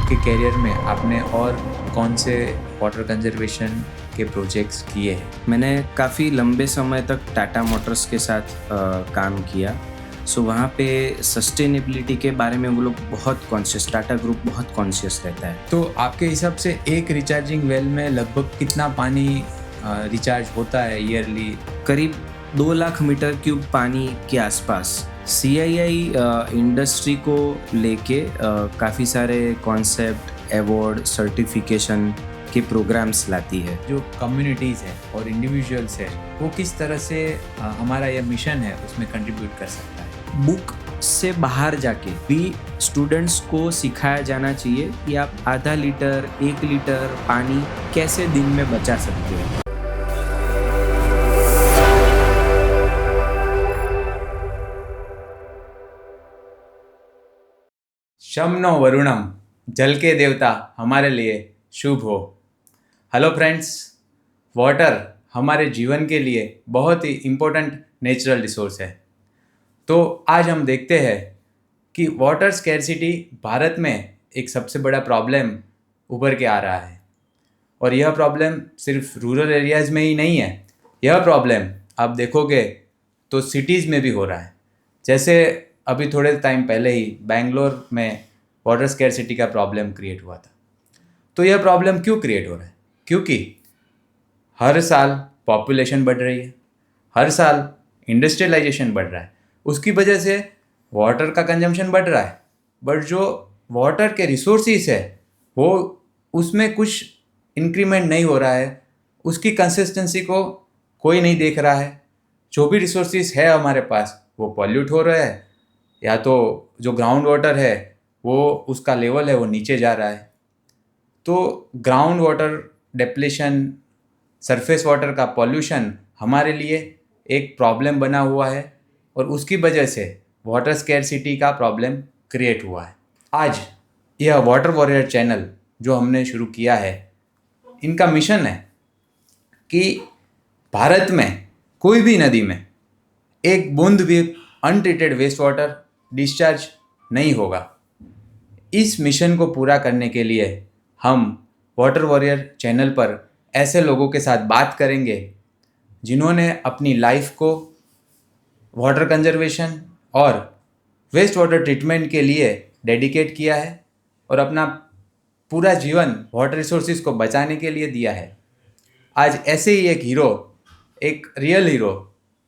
आपके कैरियर में आपने और कौन से वाटर कंजर्वेशन के प्रोजेक्ट्स किए हैं? मैंने काफ़ी लंबे समय तक टाटा मोटर्स के साथ काम किया। सो वहाँ पे सस्टेनेबिलिटी के बारे में वो लोग बहुत कॉन्शियस, टाटा ग्रुप बहुत कॉन्शियस रहता है। तो आपके हिसाब से एक रिचार्जिंग वेल में लगभग कितना पानी रिचार्ज होता है ईयरली? करीब 2 लाख मीटर क्यूब पानी के आसपास। CII इंडस्ट्री को लेके काफ़ी सारे कॉन्सेप्ट, अवार्ड, सर्टिफिकेशन के प्रोग्राम्स लाती है। जो कम्युनिटीज़ है और इंडिविजुअल्स है वो किस तरह से हमारा यह मिशन है उसमें कंट्रीब्यूट कर सकता है? बुक से बाहर जाके भी स्टूडेंट्स को सिखाया जाना चाहिए कि आप आधा लीटर, 1 लीटर पानी कैसे दिन में बचा सकते हो। शम नो वरुणम, जल के देवता हमारे लिए शुभ हो। हेलो फ्रेंड्स, वाटर हमारे जीवन के लिए बहुत ही इम्पोर्टेंट नेचुरल रिसोर्स है। तो आज हम देखते हैं कि वाटर स्कैर्सिटी भारत में एक सबसे बड़ा प्रॉब्लम उभर के आ रहा है। और यह प्रॉब्लम सिर्फ रूरल एरियाज़ में ही नहीं है, यह प्रॉब्लम आप देखोगे तो सिटीज़ में भी हो रहा है। जैसे अभी थोड़े टाइम पहले ही बेंगलोर में वाटर स्कैर्सिटी का प्रॉब्लम क्रिएट हुआ था। तो यह प्रॉब्लम क्यों क्रिएट हो रहा है? क्योंकि हर साल पॉपुलेशन बढ़ रही है, हर साल इंडस्ट्रियलाइजेशन बढ़ रहा है, उसकी वजह से वाटर का कंजम्पशन बढ़ रहा है। बट जो वाटर के रिसोर्सेज है वो उसमें कुछ इंक्रीमेंट नहीं हो रहा है, उसकी कंसिस्टेंसी को कोई नहीं देख रहा है। जो भी रिसोर्सेज है हमारे पास वो पॉल्यूट हो रहा है, या तो जो ग्राउंड वाटर है वो उसका लेवल है वो नीचे जा रहा है। तो ground water depletion, surface water का पॉल्यूशन हमारे लिए एक प्रॉब्लम बना हुआ है और उसकी वजह से वाटर स्कैर्सिटी का प्रॉब्लम क्रिएट हुआ है। आज यह वाटर वॉरियर चैनल जो हमने शुरू किया है, इनका मिशन है कि भारत में कोई भी नदी में एक बूंद भी अनट्रीटेड वेस्ट वाटर डिस्चार्ज नहीं होगा। इस मिशन को पूरा करने के लिए हम वाटर वॉरियर चैनल पर ऐसे लोगों के साथ बात करेंगे जिन्होंने अपनी लाइफ को वाटर कंजर्वेशन और वेस्ट वाटर ट्रीटमेंट के लिए डेडिकेट किया है और अपना पूरा जीवन वाटर रिसोर्सेज को बचाने के लिए दिया है। आज ऐसे ही एक हीरो, एक रियल हीरो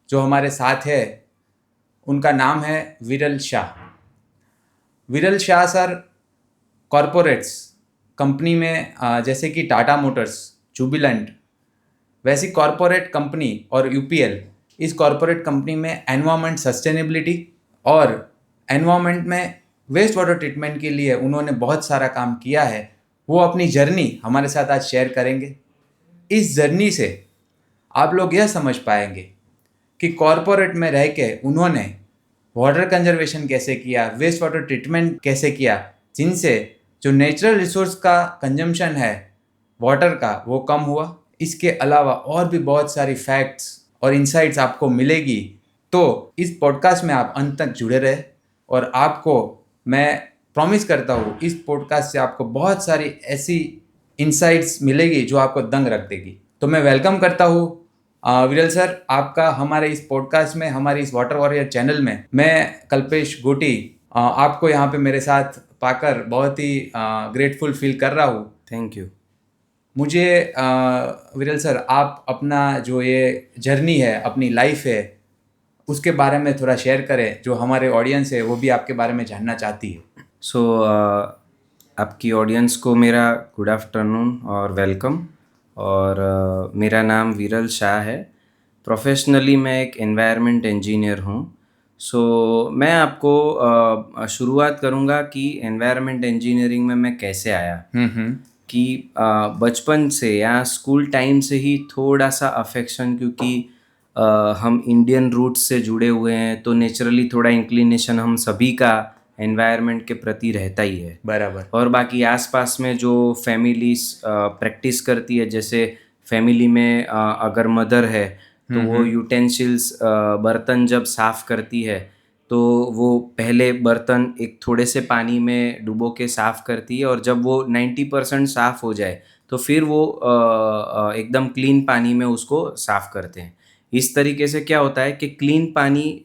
जो हमारे साथ है, उनका नाम है विरल शाह। विरल शाह सर कॉरपोरेट्स कंपनी में जैसे कि टाटा मोटर्स, जुबिलेंट, वैसी कॉरपोरेट कंपनी और UPL, इस कॉरपोरेट कंपनी में एनवायरनमेंट सस्टेनेबिलिटी और एनवायरनमेंट में वेस्ट वाटर ट्रीटमेंट के लिए उन्होंने बहुत सारा काम किया है। वो अपनी जर्नी हमारे साथ आज शेयर करेंगे। इस जर्नी से आप लोग यह समझ पाएंगे कि कॉरपोरेट में रह के उन्होंने वाटर कंजर्वेशन कैसे किया, वेस्ट वाटर ट्रीटमेंट कैसे किया, जिनसे जो नेचुरल रिसोर्स का कंजम्पशन है वाटर का वो कम हुआ। इसके अलावा और भी बहुत सारी फैक्ट्स और इंसाइट्स आपको मिलेगी। तो इस पॉडकास्ट में आप अंत तक जुड़े रहे और आपको मैं प्रॉमिस करता हूँ इस पॉडकास्ट से आपको बहुत सारी ऐसी इंसाइट्स मिलेगी जो आपको दंग रख देगी। तो मैं वेलकम करता हूँ विरल सर आपका हमारे इस पॉडकास्ट में, हमारे इस वाटर वॉरियर चैनल में। मैं कल्पेश गोटी आपको यहाँ पे मेरे साथ पाकर बहुत ही ग्रेटफुल फील कर रहा हूँ। Thank you. मुझे विरल सर आप अपना जो ये जर्नी है, अपनी लाइफ है, उसके बारे में थोड़ा शेयर करें। जो हमारे ऑडियंस है वो भी आपके बारे में जानना चाहती है। सो आपकी ऑडियंस को मेरा गुड आफ्टरनून और वेलकम। और मेरा नाम विरल शाह है। प्रोफेशनली मैं एक एनवायरनमेंट इंजीनियर हूँ। सो मैं आपको शुरुआत करूँगा कि एनवायरनमेंट इंजीनियरिंग में मैं कैसे आया। कि बचपन से या स्कूल टाइम से ही थोड़ा सा अफेक्शन, क्योंकि हम इंडियन रूट्स से जुड़े हुए हैं तो नेचुरली थोड़ा इंक्लिनेशन हम सभी का एनवायरनमेंट के प्रति रहता ही है। बराबर। और बाकी आसपास में जो फैमिलीज प्रैक्टिस करती है, जैसे फैमिली में अगर मदर है तो वो यूटेंसिल्स, बर्तन जब साफ़ करती है तो वो पहले बर्तन एक थोड़े से पानी में डुबो के साफ़ करती है, और जब वो 90% साफ़ हो जाए तो फिर वो एकदम क्लीन पानी में उसको साफ़ करते हैं। इस तरीके से क्या होता है कि क्लीन पानी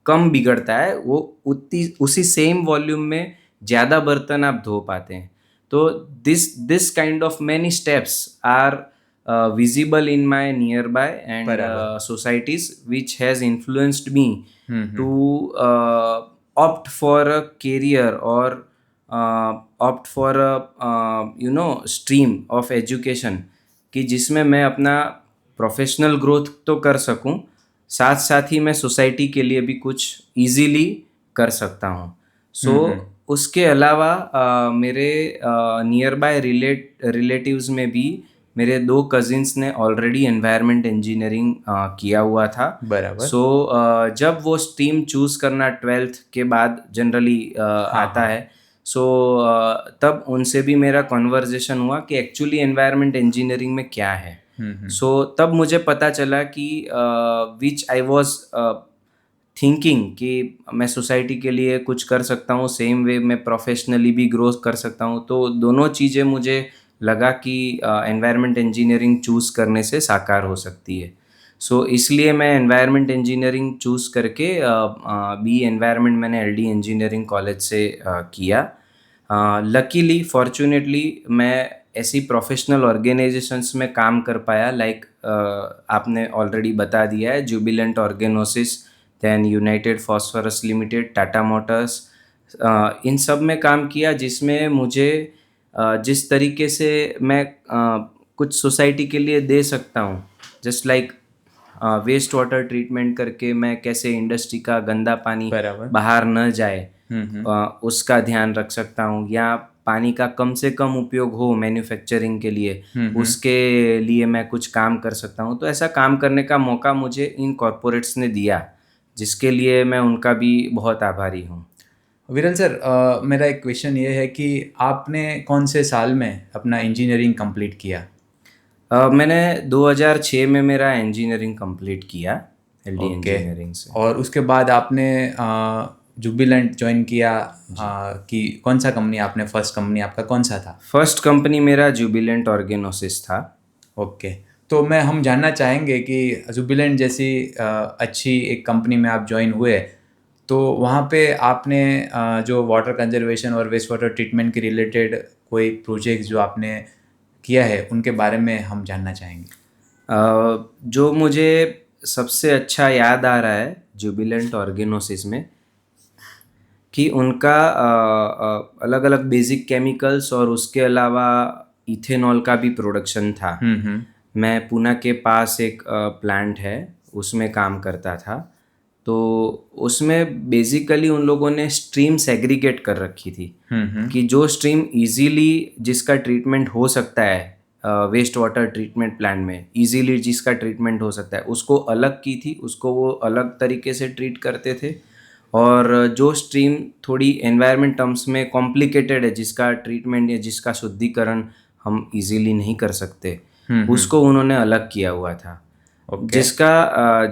कम बिगड़ता है, वो उतनी उसी सेम वॉल्यूम में ज़्यादा बर्तन आप धो पाते हैं। तो this kind of many steps are visible in my nearby and बराबर। societies, which has influenced me hmm. to opt for a career or opt for a stream of education, कि जिसमें मैं अपना प्रोफेशनल ग्रोथ तो कर सकूं, साथ साथ ही मैं सोसाइटी के लिए भी कुछ इजीली कर सकता हूं। सो हम्म। उसके अलावा मेरे नियर बाय रिलेटिव्स में भी मेरे 2 कज़िन्स ने ऑलरेडी एनवायरनमेंट इंजीनियरिंग किया हुआ था। बराबर। सो जब वो स्ट्रीम चूज़ करना 12th के बाद जनरली हाँ आता हाँ। है, सो तब उनसे भी मेरा कन्वर्सेशन हुआ कि एक्चुअली एनवायरनमेंट इंजीनियरिंग में क्या है। हम्म। सो तब मुझे पता चला कि विच आई वाज थिंकिंग कि मैं सोसाइटी के लिए कुछ कर सकता हूँ, सेम वे मैं प्रोफेशनली भी ग्रो कर सकता हूँ। तो दोनों चीज़ें मुझे लगा कि एनवायरनमेंट इंजीनियरिंग चूज़ करने से साकार हो सकती है। सो इसलिए मैं एनवायरनमेंट इंजीनियरिंग चूज़ करके बी एनवायरनमेंट मैंने एलडी इंजीनियरिंग कॉलेज से किया। लकीली फॉर्चुनेटली मैं ऐसी प्रोफेशनल ऑर्गेनाइजेशंस में काम कर पाया, लाइक आपने ऑलरेडी बता दिया है, Jubilant Organosys, then United Phosphorus Limited, Tata Motors, इन सब में काम किया, जिसमें मुझे जिस तरीके से मैं कुछ सोसाइटी के लिए दे सकता हूँ, just like waste water treatment करके मैं कैसे इंडस्ट्री का गंदा पानी बराबर। बाहर न जाए हम्म। उसका ध्यान रख सकता हूँ, या पानी का कम से कम उपयोग हो मैन्युफैक्चरिंग के लिए, हम्म। उसके लिए मैं कुछ काम कर सकता हूँ। तो ऐसा काम करने का मौका मुझे इन कॉरपोरेट्स ने दिया, जिसके लिए मैं उनका भी बहुत आभारी हूँ। विरल सर, मेरा एक क्वेश्चन ये है कि आपने कौन से साल में अपना इंजीनियरिंग कंप्लीट किया? मैंने 2006 में मेरा इंजीनियरिंग कंप्लीट किया, एलडी ओके। इंजीनियरिंग से। और उसके बाद आपने जुबिलेंट ज्वाइन किया, कि कौन सा कंपनी आपने, फर्स्ट कंपनी आपका कौन सा था? फर्स्ट कंपनी मेरा जुबिलेंट ऑर्गेनोसिस था। ओके। तो हम जानना चाहेंगे कि जुबिलेंट जैसी अच्छी एक कंपनी में आप ज्वाइन हुए, तो वहाँ पे आपने जो वाटर कंजर्वेशन और वेस्ट वाटर ट्रीटमेंट के रिलेटेड कोई प्रोजेक्ट जो आपने किया है, उनके बारे में हम जानना चाहेंगे। जो मुझे सबसे अच्छा याद आ रहा है जुबिलेंट ऑर्गेनोसिस में, कि उनका अलग अलग बेसिक केमिकल्स और उसके अलावा इथेनॉल का भी प्रोडक्शन था। हम्म। मैं पुणे के पास एक प्लांट है, उसमें काम करता था। तो उसमें बेसिकली उन लोगों ने स्ट्रीम सेग्रीगेट कर रखी थी, हम्म। कि जो स्ट्रीम इजीली जिसका ट्रीटमेंट हो सकता है वेस्ट वाटर ट्रीटमेंट प्लांट में, इजीली जिसका ट्रीटमेंट हो सकता है उसको अलग की थी, उसको वो अलग तरीके से ट्रीट करते थे। और जो स्ट्रीम थोड़ी एनवायरनमेंट टर्म्स में कॉम्प्लिकेटेड है, जिसका ट्रीटमेंट या जिसका शुद्धिकरण हम इजीली नहीं कर सकते, हम्म। उसको उन्होंने अलग किया हुआ था। ओके।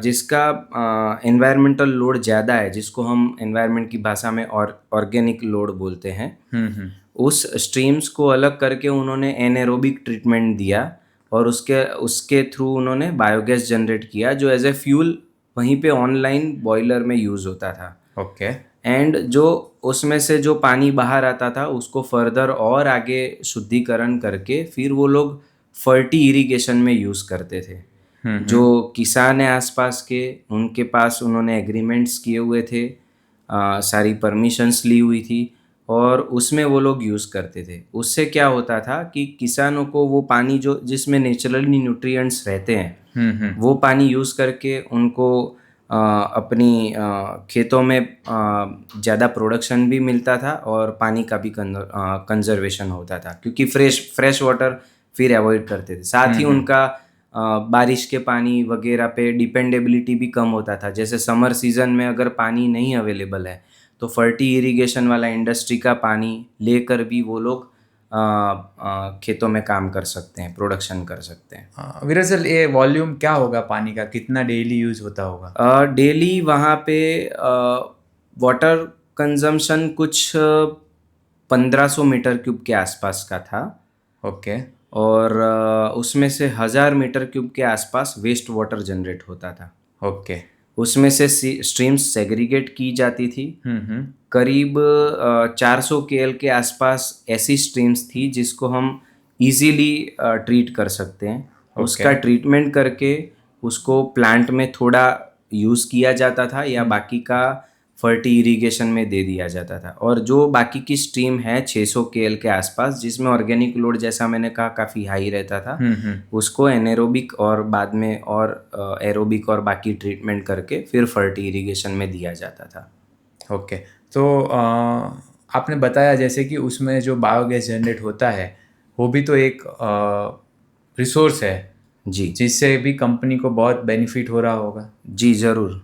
जिसका एनवायरमेंटल लोड ज़्यादा है, जिसको हम एनवायरनमेंट की भाषा में ऑर्गेनिक लोड बोलते हैं, हम्म। उस स्ट्रीम्स को अलग करके उन्होंने एनारोबिक ट्रीटमेंट दिया, और उसके उसके थ्रू उन्होंने बायोगैस जनरेट किया, जो एज ए फ्यूल वहीं पे ऑनलाइन बॉयलर में यूज़ होता था। ओके। एंड जो उसमें से जो पानी बाहर आता था, उसको फर्दर और आगे शुद्धिकरण करके फिर वो लोग फर्टी इरिगेशन में यूज़ करते थे। जो हम्म। किसान है आसपास के, उनके पास उन्होंने एग्रीमेंट्स किए हुए थे, सारी परमिशंस ली हुई थी, और उसमें वो लोग यूज़ करते थे। उससे क्या होता था कि किसानों को वो पानी जो जिसमें नेचुरली न्यूट्रिएंट्स रहते हैं, हम्म। वो पानी यूज़ करके उनको अपनी खेतों में ज़्यादा प्रोडक्शन भी मिलता था, और पानी का भी कंजर्वेशन होता था, क्योंकि फ्रेश वाटर फिर अवॉइड करते थे। साथ ही उनका बारिश के पानी वगैरह पे डिपेंडेबिलिटी भी कम होता था। जैसे समर सीज़न में अगर पानी नहीं अवेलेबल है, तो फर्टी इरिगेशन वाला इंडस्ट्री का पानी लेकर भी वो लोग खेतों में काम कर सकते हैं, प्रोडक्शन कर सकते हैं। विरल सर, ये वॉल्यूम क्या होगा पानी का, कितना डेली यूज होता होगा? डेली वहाँ पे वाटर कंजम्पशन कुछ 1500 मीटर क्यूब के आसपास का था, ओके। और उसमें से 1000 मीटर क्यूब के आसपास वेस्ट वाटर जनरेट होता था। ओके। उसमें से स्ट्रीम्स सेग्रीगेट की जाती थी। करीब 400 केएल के आसपास ऐसी स्ट्रीम्स थी जिसको हम इजीली ट्रीट कर सकते हैं। उसका ट्रीटमेंट करके उसको प्लांट में थोड़ा यूज़ किया जाता था या बाकी का फर्टी इरिगेशन में दे दिया जाता था। और जो बाकी की स्ट्रीम है 600 केएल के आसपास, जिसमें ऑर्गेनिक लोड जैसा मैंने कहा काफ़ी हाई रहता था, उसको एनेरोबिक और बाद में और एरोबिक और बाकी ट्रीटमेंट करके फिर फर्टी इरिगेशन में दिया जाता था। ओके। तो आपने बताया जैसे कि उसमें जो बायोगैस जनरेट होता है वो भी तो एक रिसोर्स है जी जिससे भी कंपनी को बहुत बेनिफिट हो रहा होगा। जी ज़रूर।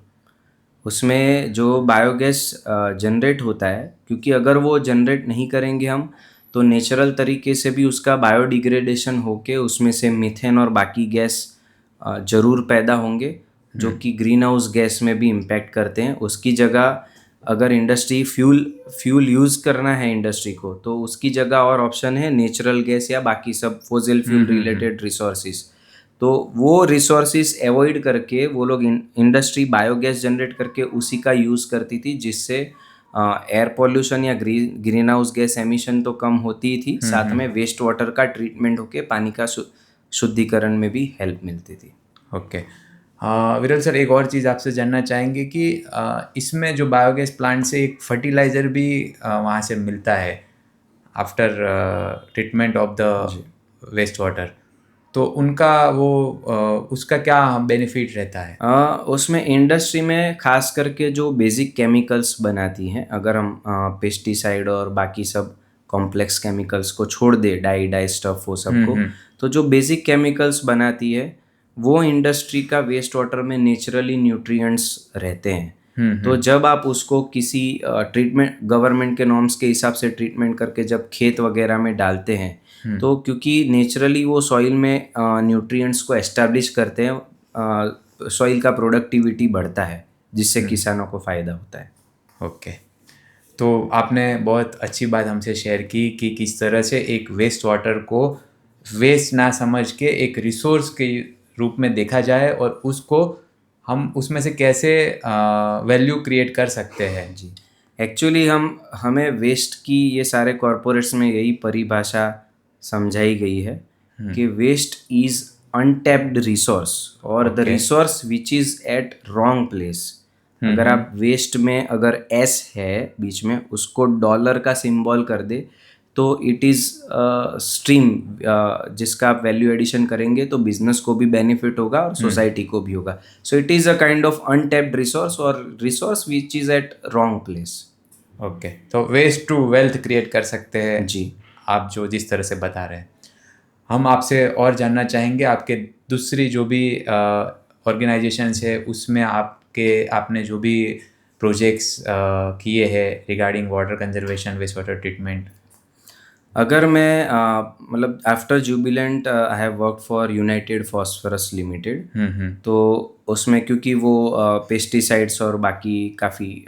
उसमें जो बायोगैस जनरेट होता है, क्योंकि अगर वो जनरेट नहीं करेंगे हम तो नेचुरल तरीके से भी उसका बायोडिग्रेडेशन होके उसमें से मीथेन और बाकी गैस ज़रूर पैदा होंगे, जो कि ग्रीन हाउस गैस में भी इम्पैक्ट करते हैं। उसकी जगह अगर इंडस्ट्री फ्यूल यूज़ करना है इंडस्ट्री को, तो उसकी जगह और ऑप्शन है नेचुरल गैस या बाकी सब फोसिल फ्यूल रिलेटेड रिसोर्सेज। तो वो रिसोर्सेज अवॉइड करके वो लोग इंडस्ट्री बायोगैस जनरेट करके उसी का यूज़ करती थी, जिससे एयर पॉल्यूशन या ग्रीन हाउस गैस एमिशन तो कम होती ही थी, साथ में वेस्ट वाटर का ट्रीटमेंट होके पानी का शुद्धिकरण में भी हेल्प मिलती थी। ओके। विरल सर, एक और चीज़ आपसे जानना चाहेंगे कि इसमें जो बायोगैस प्लांट से एक फर्टिलाइज़र भी वहाँ से मिलता है after treatment of the waste water, तो उनका वो उसका क्या बेनिफिट रहता है? उसमें इंडस्ट्री में खास करके जो बेसिक केमिकल्स बनाती हैं, अगर हम पेस्टिसाइड और बाकी सब कॉम्प्लेक्स केमिकल्स को छोड़ दे, डाई स्टफ वो सबको, तो जो बेसिक केमिकल्स बनाती है वो इंडस्ट्री का वेस्ट वाटर में नेचुरली न्यूट्रिएंट्स रहते हैं। तो जब आप उसको किसी ट्रीटमेंट गवर्नमेंट के नॉर्म्स के हिसाब से ट्रीटमेंट करके जब खेत वगैरह में डालते हैं, तो क्योंकि नेचुरली वो सॉइल में न्यूट्रिएंट्स को एस्टैब्लिश करते हैं, सॉइल का प्रोडक्टिविटी बढ़ता है, जिससे किसानों को फ़ायदा होता है। ओके। तो आपने बहुत अच्छी बात हमसे शेयर की कि किस तरह से एक वेस्ट वाटर को वेस्ट ना समझ के एक रिसोर्स के रूप में देखा जाए और उसको हम उसमें से कैसे वैल्यू क्रिएट कर सकते हैं। जी, एक्चुअली हमें वेस्ट की ये सारे कॉरपोरेट्स में यही परिभाषा समझाई गई है कि वेस्ट इज़ अनटैप्ड रिसोर्स और the resource which is at wrong place. अगर आप वेस्ट में अगर एस है बीच में, उसको डॉलर का सिंबल कर दे, तो इट इज़ स्ट्रीम जिसका आप वैल्यू एडिशन करेंगे तो बिजनेस को भी बेनिफिट होगा और सोसाइटी को भी होगा। So it is a kind of untapped resource और resource which is at wrong place. Okay. तो वेस्ट टू वेल्थ क्रिएट कर सकते हैं जी, आप जो जिस तरह से बता रहे हैं। हम आपसे और जानना चाहेंगे आपके दूसरी जो भी ऑर्गेनाइजेशंस है उसमें आपने जो भी प्रोजेक्ट्स किए हैं regarding water conservation, waste water treatment. अगर मैं मतलब after Jubilant I have work for United Phosphorus Limited, तो उसमें क्योंकि वो पेस्टिसाइड्स और बाकी काफ़ी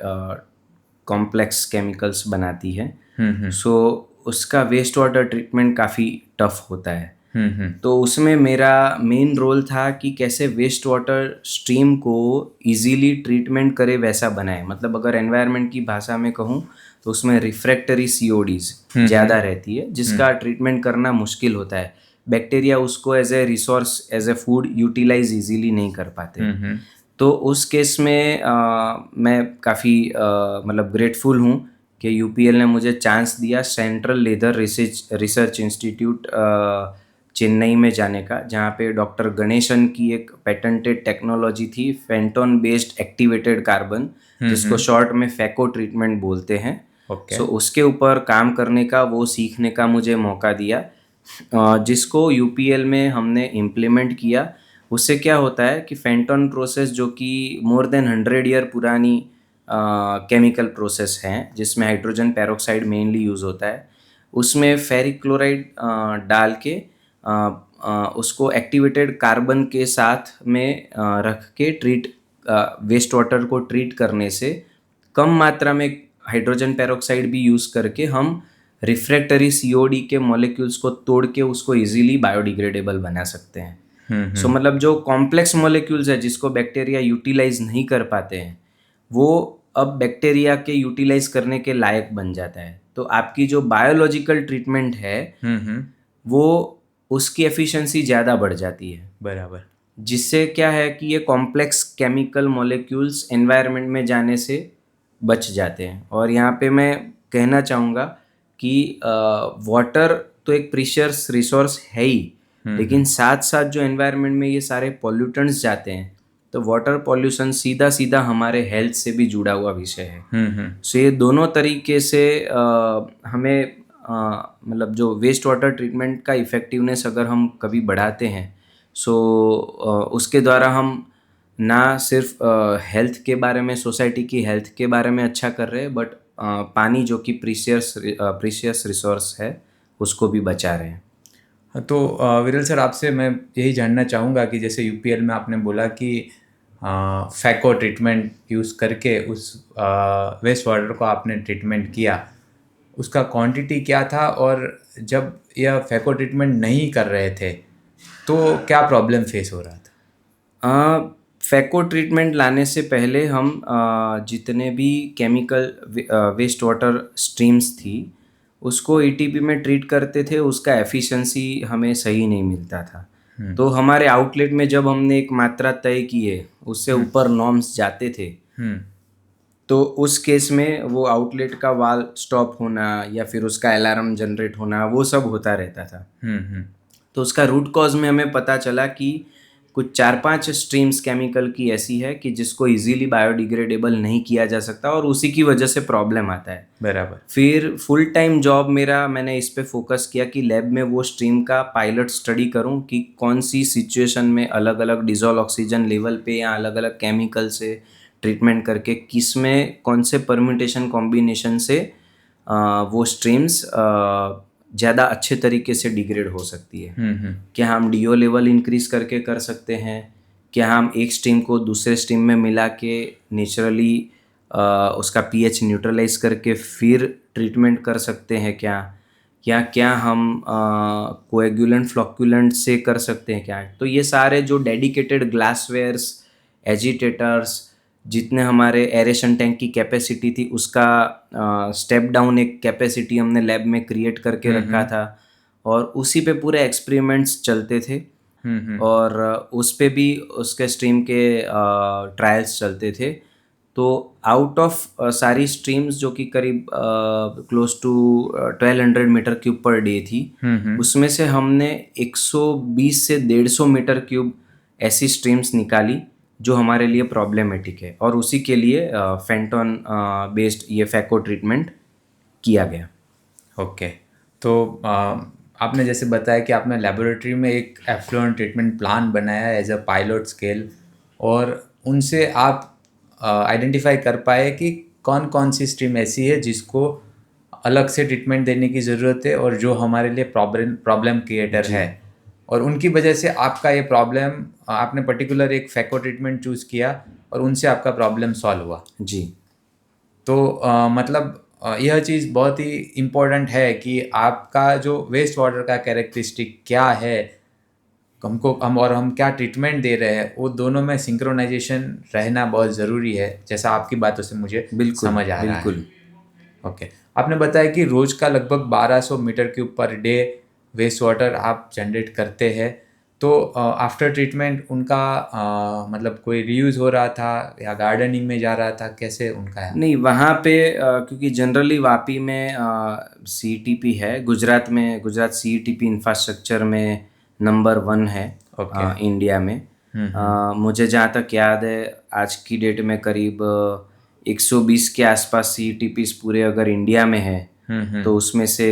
कॉम्प्लेक्स केमिकल्स बनाती है, सो उसका वेस्ट वाटर ट्रीटमेंट काफ़ी टफ होता है। तो उसमें मेरा मेन रोल था कि कैसे वेस्ट वाटर स्ट्रीम को इजीली ट्रीटमेंट करे वैसा बनाए। मतलब अगर एनवायरनमेंट की भाषा में कहूँ तो उसमें रिफ्रैक्टरी सीओडीज ज़्यादा रहती है, जिसका ट्रीटमेंट करना मुश्किल होता है। बैक्टीरिया उसको as a resource, as a food utilise easily नहीं कर पाते। तो उस केस में मैं काफ़ी मतलब ग्रेटफुल हूँ कि यूपीएल ने मुझे चांस दिया central leather research institute Chennai में जाने का, जहाँ पे डॉक्टर गणेशन की एक पेटेंटेड टेक्नोलॉजी थी, फेंटोन बेस्ड एक्टिवेटेड कार्बन, जिसको शॉर्ट में फैको ट्रीटमेंट बोलते हैं। सो उसके ऊपर काम करने का, वो सीखने का मुझे मौका दिया, जिसको यूपीएल में हमने इम्प्लीमेंट किया। उससे क्या होता है कि फेंटोन प्रोसेस, जो कि मोर देन 100 ईयर पुरानी केमिकल प्रोसेस है, जिसमें हाइड्रोजन पेरोक्साइड मेनली यूज़ होता है, उसमें फेरिक क्लोराइड डाल के उसको एक्टिवेटेड कार्बन के साथ में रख के वेस्ट वाटर को ट्रीट करने से कम मात्रा में हाइड्रोजन पेरोक्साइड भी यूज़ करके हम रिफ्रैक्टरी सीओडी के मॉलिक्यूल्स को तोड़ के उसको इजीली बायोडिग्रेडेबल बना सकते हैं। सो मतलब जो कॉम्प्लेक्स मॉलिक्यूल्स है जिसको बैक्टीरिया यूटिलाइज नहीं कर पाते हैं वो अब बैक्टीरिया के यूटिलाइज करने के लायक बन जाता है। तो आपकी जो बायोलॉजिकल ट्रीटमेंट है वो उसकी एफिशिएंसी ज़्यादा बढ़ जाती है। बराबर। जिससे क्या है कि ये कॉम्प्लेक्स केमिकल मॉलिक्यूल्स एनवायरनमेंट में जाने से बच जाते हैं। और यहाँ पे मैं कहना चाहूँगा कि वाटर तो एक प्रीशियस रिसोर्स है ही, लेकिन साथ साथ जो एनवायरनमेंट में ये सारे पॉल्यूटेंट्स जाते हैं तो वाटर पॉल्यूशन सीधा सीधा हमारे हेल्थ से भी जुड़ा हुआ विषय है। सो ये दोनों तरीके से हमें मतलब जो वेस्ट वाटर ट्रीटमेंट का इफ़ेक्टिवनेस अगर हम कभी बढ़ाते हैं सो उसके द्वारा हम ना सिर्फ हेल्थ के बारे में, सोसाइटी की हेल्थ के बारे में अच्छा कर रहे हैं, बट पानी जो कि प्रीशियस रिसोर्स है उसको भी बचा रहे हैं। तो विरल सर, आपसे मैं यही जानना चाहूँगा कि जैसे यूपीएल में आपने बोला कि फैको ट्रीटमेंट यूज़ करके उस वेस्ट वाटर को आपने ट्रीटमेंट किया, उसका क्वांटिटी क्या था, और जब यह फैको ट्रीटमेंट नहीं कर रहे थे तो क्या प्रॉब्लम फेस हो रहा था? फैको ट्रीटमेंट लाने से पहले हम जितने भी केमिकल वेस्ट वाटर स्ट्रीम्स थी उसको ईटीपी में ट्रीट करते थे, उसका एफिशिएंसी हमें सही नहीं मिलता था। तो हमारे आउटलेट में जब हमने एक मात्रा तय की है उससे ऊपर नॉर्म्स जाते थे तो उस केस में वो आउटलेट का वाल्व स्टॉप होना या फिर उसका अलार्म जनरेट होना वो सब होता रहता था। तो उसका रूट कॉज में हमें पता चला कि कुछ 4-5 स्ट्रीम्स केमिकल की ऐसी है कि जिसको इजीली बायोडिग्रेडेबल नहीं किया जा सकता और उसी की वजह से प्रॉब्लम आता है। बराबर। फिर फुल टाइम जॉब मैंने इस पे फोकस किया कि लैब में वो स्ट्रीम का पायलट स्टडी करूं कि कौन सी सिचुएशन में अलग अलग डिजोल्व ऑक्सीजन लेवल पे या अलग अलग केमिकल से ट्रीटमेंट करके किस में कौन से परम्यूटेशन कॉम्बिनेशन से वो स्ट्रीम्स ज़्यादा अच्छे तरीके से डिग्रेड हो सकती है। क्या हम डीओ लेवल इंक्रीज करके कर सकते हैं, क्या हम एक स्ट्रीम को दूसरे स्ट्रीम में मिला के नेचुरली उसका पीएच न्यूट्रलाइज करके फिर ट्रीटमेंट कर सकते हैं क्या हम कोएगुलेंट फ्लोक्युलेंट से कर सकते हैं क्या। तो ये सारे जो डेडिकेटेड ग्लासवेयर्स, एजिटेटर्स, जितने हमारे एरेशन टैंक की कैपेसिटी थी उसका स्टेप डाउन एक कैपेसिटी हमने लैब में क्रिएट करके रखा था और उसी पे पूरे एक्सपेरिमेंट्स चलते थे और उस पे भी उसके स्ट्रीम के ट्रायल्स चलते थे। तो आउट ऑफ सारी स्ट्रीम्स जो कि करीब close to 1200 metre cube per day थी, उसमें से हमने 120 से 150 मीटर क्यूब ऐसी स्ट्रीम्स निकाली जो हमारे लिए प्रॉब्लमेटिक है और उसी के लिए फेंटोन बेस्ड ये फैको ट्रीटमेंट किया गया। ओके। तो आपने जैसे बताया कि आपने लेबोरेटरी में एक एफ्लुएंट ट्रीटमेंट प्लान बनाया एज अ पायलट स्केल और उनसे आप आइडेंटिफाई कर पाए कि कौन कौन सी स्ट्रीम ऐसी है जिसको अलग से ट्रीटमेंट देने की ज़रूरत है और जो हमारे लिए प्रॉब्लम क्रिएटर है, और उनकी वजह से आपका ये प्रॉब्लम, आपने पर्टिकुलर एक फैको ट्रीटमेंट चूज़ किया और उनसे आपका प्रॉब्लम सॉल्व हुआ। जी। तो मतलब यह चीज़ बहुत ही इम्पोर्टेंट है कि आपका जो वेस्ट वाटर का कैरेक्टरिस्टिक क्या है, हम क्या ट्रीटमेंट दे रहे हैं, वो दोनों में सिंक्रोनाइजेशन रहना बहुत ज़रूरी है, जैसा आपकी बातों से मुझे समझ आ रहा है। ओके। आपने बताया कि रोज़ का लगभग 1200 metre cube per day waste water आप जनरेट करते हैं, तो आफ्टर ट्रीटमेंट उनका मतलब कोई रीयूज़ हो रहा था या गार्डनिंग में जा रहा था, कैसे उनका है? नहीं, वहाँ पे क्योंकि जनरली वापी में सीईटीपी है, गुजरात में गुजरात सीईटीपी इंफ्रास्ट्रक्चर में नंबर 1 है इंडिया में। मुझे जहाँ तक याद है आज की डेट में करीब 120 के आसपास सीईटीपीस पूरे अगर इंडिया में है तो उसमें से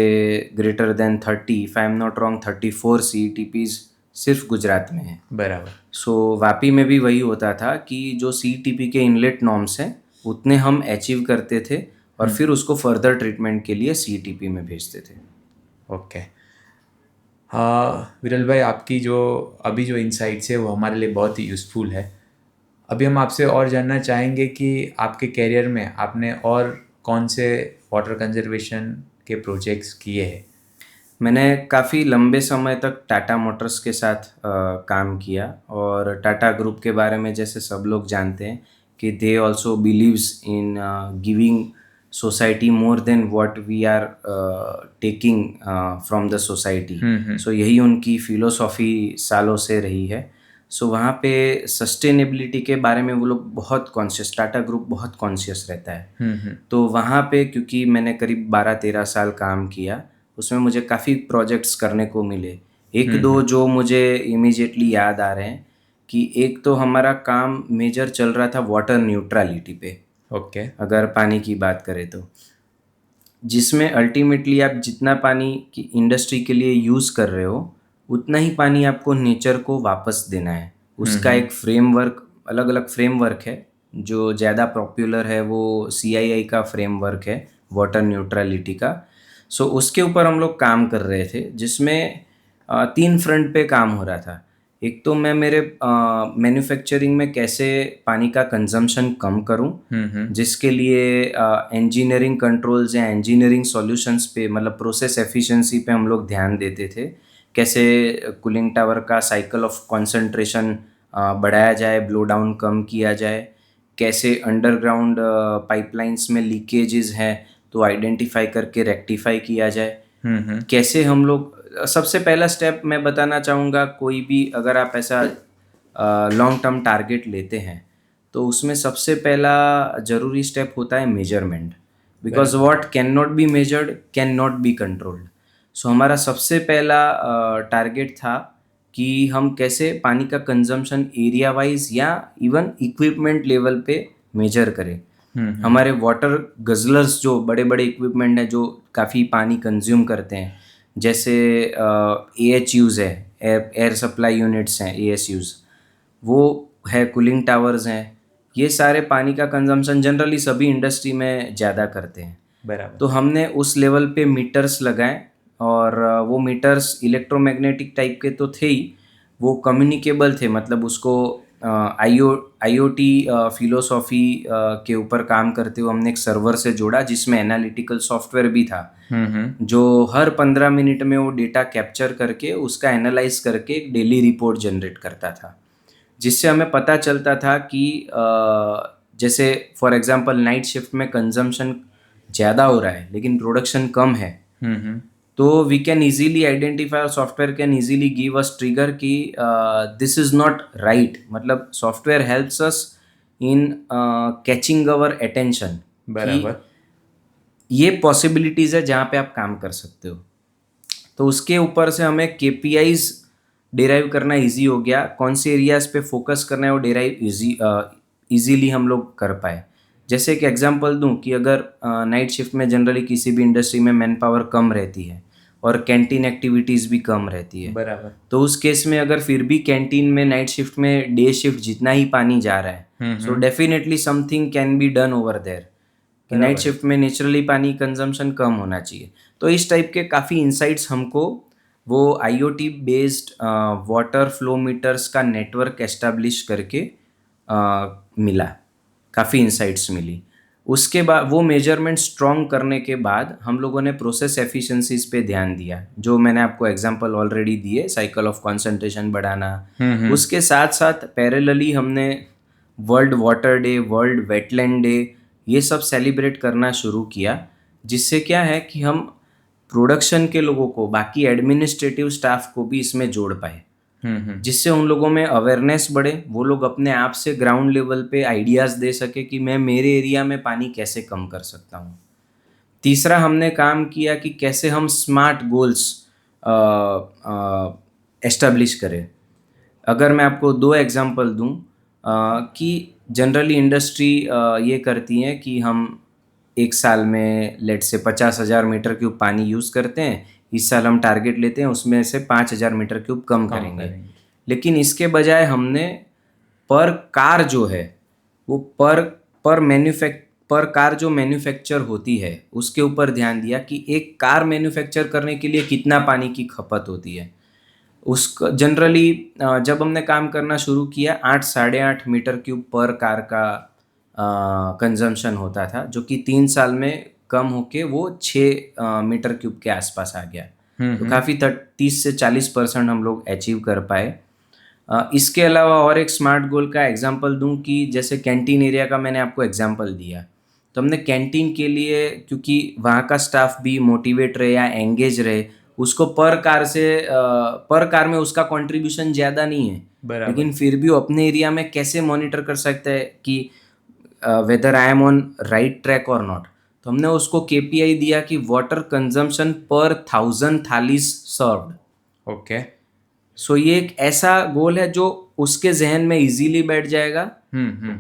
greater than 30, if I am not wrong 34 सीईटीपीस सिर्फ गुजरात में है। बराबर। सो वापी में भी वही होता था कि जो सीईटीपी के इनलेट नॉर्म्स हैं उतने हम अचीव करते थे और फिर उसको फर्दर ट्रीटमेंट के लिए सीईटीपी में भेजते थे। ओके। विरल भाई, आपकी जो अभी जो इंसाइट्स है वो हमारे लिए बहुत ही यूज़फुल है। अभी हम आपसे और जानना चाहेंगे कि आपके करियर में आपने और कौन से वाटर कंजर्वेशन के प्रोजेक्ट्स किए हैं। मैंने काफ़ी लंबे समय तक टाटा मोटर्स के साथ काम किया, और टाटा ग्रुप के बारे में जैसे सब लोग जानते हैं कि they also believes in giving society more than what we are taking from the society. So यही उनकी फिलोसॉफी सालों से रही है। सो वहाँ पे सस्टेनेबिलिटी के बारे में वो लोग बहुत कॉन्शियस, टाटा ग्रुप बहुत कॉन्शियस रहता है। तो वहाँ पे क्योंकि मैंने करीब 12-13 साल काम किया, उसमें मुझे काफ़ी प्रोजेक्ट्स करने को मिले। एक दो जो मुझे इमीडिएटली याद आ रहे हैं कि एक तो हमारा काम मेजर चल रहा था वाटर न्यूट्रलिटी पे, ओके। अगर पानी की बात करें तो, जिसमें अल्टीमेटली आप जितना पानी की इंडस्ट्री के लिए यूज़ कर रहे हो उतना ही पानी आपको नेचर को वापस देना है। उसका एक फ्रेमवर्क, अलग अलग फ्रेमवर्क है। जो ज़्यादा पॉपुलर है वो CII का फ्रेमवर्क है, वाटर न्यूट्रलिटी का। सो उसके ऊपर हम लोग काम कर रहे थे, जिसमें 3 फ्रंट पे काम हो रहा था। एक तो मैं मेरे मैन्युफैक्चरिंग में कैसे पानी का कंजम्पशन कम करूं, जिसके लिए इंजीनियरिंग कंट्रोल्स या इंजीनियरिंग सॉल्यूशंस पे, मतलब प्रोसेस एफिशिएंसी पे हम लोग ध्यान देते थे। कैसे कूलिंग टावर का साइकिल ऑफ कंसंट्रेशन बढ़ाया जाए, ब्लो डाउन कम किया जाए, कैसे अंडरग्राउंड पाइपलाइंस में लीकेजेस हैं तो आइडेंटिफाई करके रेक्टिफाई किया जाए। कैसे हम लोग, सबसे पहला स्टेप मैं बताना चाहूँगा, कोई भी अगर आप ऐसा लॉन्ग टर्म टारगेट लेते हैं तो उसमें सबसे पहला ज़रूरी स्टेप होता है measurement, because what can not be measured can not be controlled. So हमारा सबसे पहला टारगेट था कि हम कैसे पानी का कंजम्पशन एरिया वाइज या इवन इक्विपमेंट लेवल पे मेजर करें। हमारे वाटर गजलर्स, जो बड़े बड़े इक्विपमेंट हैं जो काफ़ी पानी कंज्यूम करते हैं, जैसे AHUs है, एयर सप्लाई यूनिट्स हैं, ASUs, वो है, कूलिंग टावर्स हैं, ये सारे पानी का कंजम्पशन जनरली सभी इंडस्ट्री में ज़्यादा करते हैं। बराबर। तो हमने उस लेवल पे मीटर्स लगाए, और वो मीटर्स इलेक्ट्रोमैग्नेटिक टाइप के तो थे ही, वो कम्युनिकेबल थे, मतलब उसको IoT फिलोसॉफी के ऊपर काम करते हुए हमने एक सर्वर से जोड़ा जिसमें एनालिटिकल सॉफ्टवेयर भी था, जो हर 15 मिनट में वो डेटा कैप्चर करके उसका एनालाइज करके एक डेली रिपोर्ट जनरेट करता था, जिससे हमें पता चलता था कि जैसे फॉर एग्जांपल नाइट शिफ्ट में कंजम्पशन ज़्यादा हो रहा है लेकिन प्रोडक्शन कम है, तो वी कैन इजीली आइडेंटिफाई, और software can easily give us trigger कि दिस इज़ नॉट राइट। मतलब software helps us in catching our attention कि बराबर। ये पॉसिबिलिटीज़ है जहाँ पे आप काम कर सकते हो। तो उसके ऊपर से हमें KPIs डिराइव करना इजी हो गया, कौन से एरियाज पे फोकस करना है वो डिराइव इजीली हम लोग कर पाए। जैसे एक एग्जांपल दूं कि अगर नाइट शिफ्ट में जनरली किसी भी इंडस्ट्री में मैन पावर कम रहती है और कैंटीन एक्टिविटीज़ भी कम रहती है, बराबर। तो उस केस में अगर फिर भी कैंटीन में नाइट शिफ्ट में डे शिफ्ट जितना ही पानी जा रहा है, so definitely something can be done over there, कि नाइट शिफ्ट में नेचुरली पानी कंजम्पशन कम होना चाहिए। तो इस टाइप के काफ़ी इंसाइट्स हमको वो IoT based water flow meters का नेटवर्क एस्टेब्लिश करके मिला, काफ़ी इंसाइट्स मिली। उसके बाद वो मेजरमेंट स्ट्रॉन्ग करने के बाद हम लोगों ने प्रोसेस एफिशिएंसीज पे ध्यान दिया, जो मैंने आपको एग्जांपल ऑलरेडी दिए, साइकिल ऑफ कंसंट्रेशन बढ़ाना। उसके साथ साथ पैरेलली हमने world water day, world wetland day, ये सब सेलिब्रेट करना शुरू किया, जिससे क्या है कि हम प्रोडक्शन के लोगों को, बाकी एडमिनिस्ट्रेटिव स्टाफ को भी इसमें जोड़ पाए, जिससे उन लोगों में अवेयरनेस बढ़े, वो लोग अपने आप से ग्राउंड लेवल पे आइडियाज़ दे सके कि मैं मेरे एरिया में पानी कैसे कम कर सकता हूँ। तीसरा हमने काम किया कि कैसे हम स्मार्ट गोल्स एस्टेब्लिश करें। अगर मैं आपको 2 एग्जांपल दूं, कि जनरली इंडस्ट्री ये करती है कि हम एक साल में लेट से 50,000 मीटर क्यूब पानी यूज़ करते हैं, इस साल हम टारगेट लेते हैं उसमें से 5,000 मीटर क्यूब कम करेंगे। लेकिन इसके बजाय हमने पर कार जो है वो पर पर कार जो मैन्युफैक्चर होती है उसके ऊपर ध्यान दिया कि एक कार मैन्युफैक्चर करने के लिए कितना पानी की खपत होती है। उसका जनरली जब हमने काम करना शुरू किया 8 साढ़े 8 मीटर क्यूब पर कार का कंजम्पशन होता था, जो कि 3 साल में कम होके वो 6 मीटर क्यूब के आसपास आ गया। तो काफ़ी 30 से 40% हम लोग अचीव कर पाए। इसके अलावा और एक स्मार्ट गोल का एग्जांपल दूं कि जैसे कैंटीन एरिया का मैंने आपको एग्जांपल दिया, तो हमने कैंटीन के लिए, क्योंकि वहाँ का स्टाफ भी मोटिवेट रहे या एंगेज रहे, उसको पर कार में उसका कंट्रीब्यूशन ज़्यादा नहीं है, बराबर। लेकिन फिर भी वो अपने एरिया में कैसे मॉनिटर कर सकता है कि whether I am on right track और नॉट। तो हमने उसको केपीआई दिया कि वाटर कंजम्पशन पर 1000 थालीज सर्व्ड। ओके। सो ये एक ऐसा गोल है जो उसके जहन में इजीली बैठ जाएगा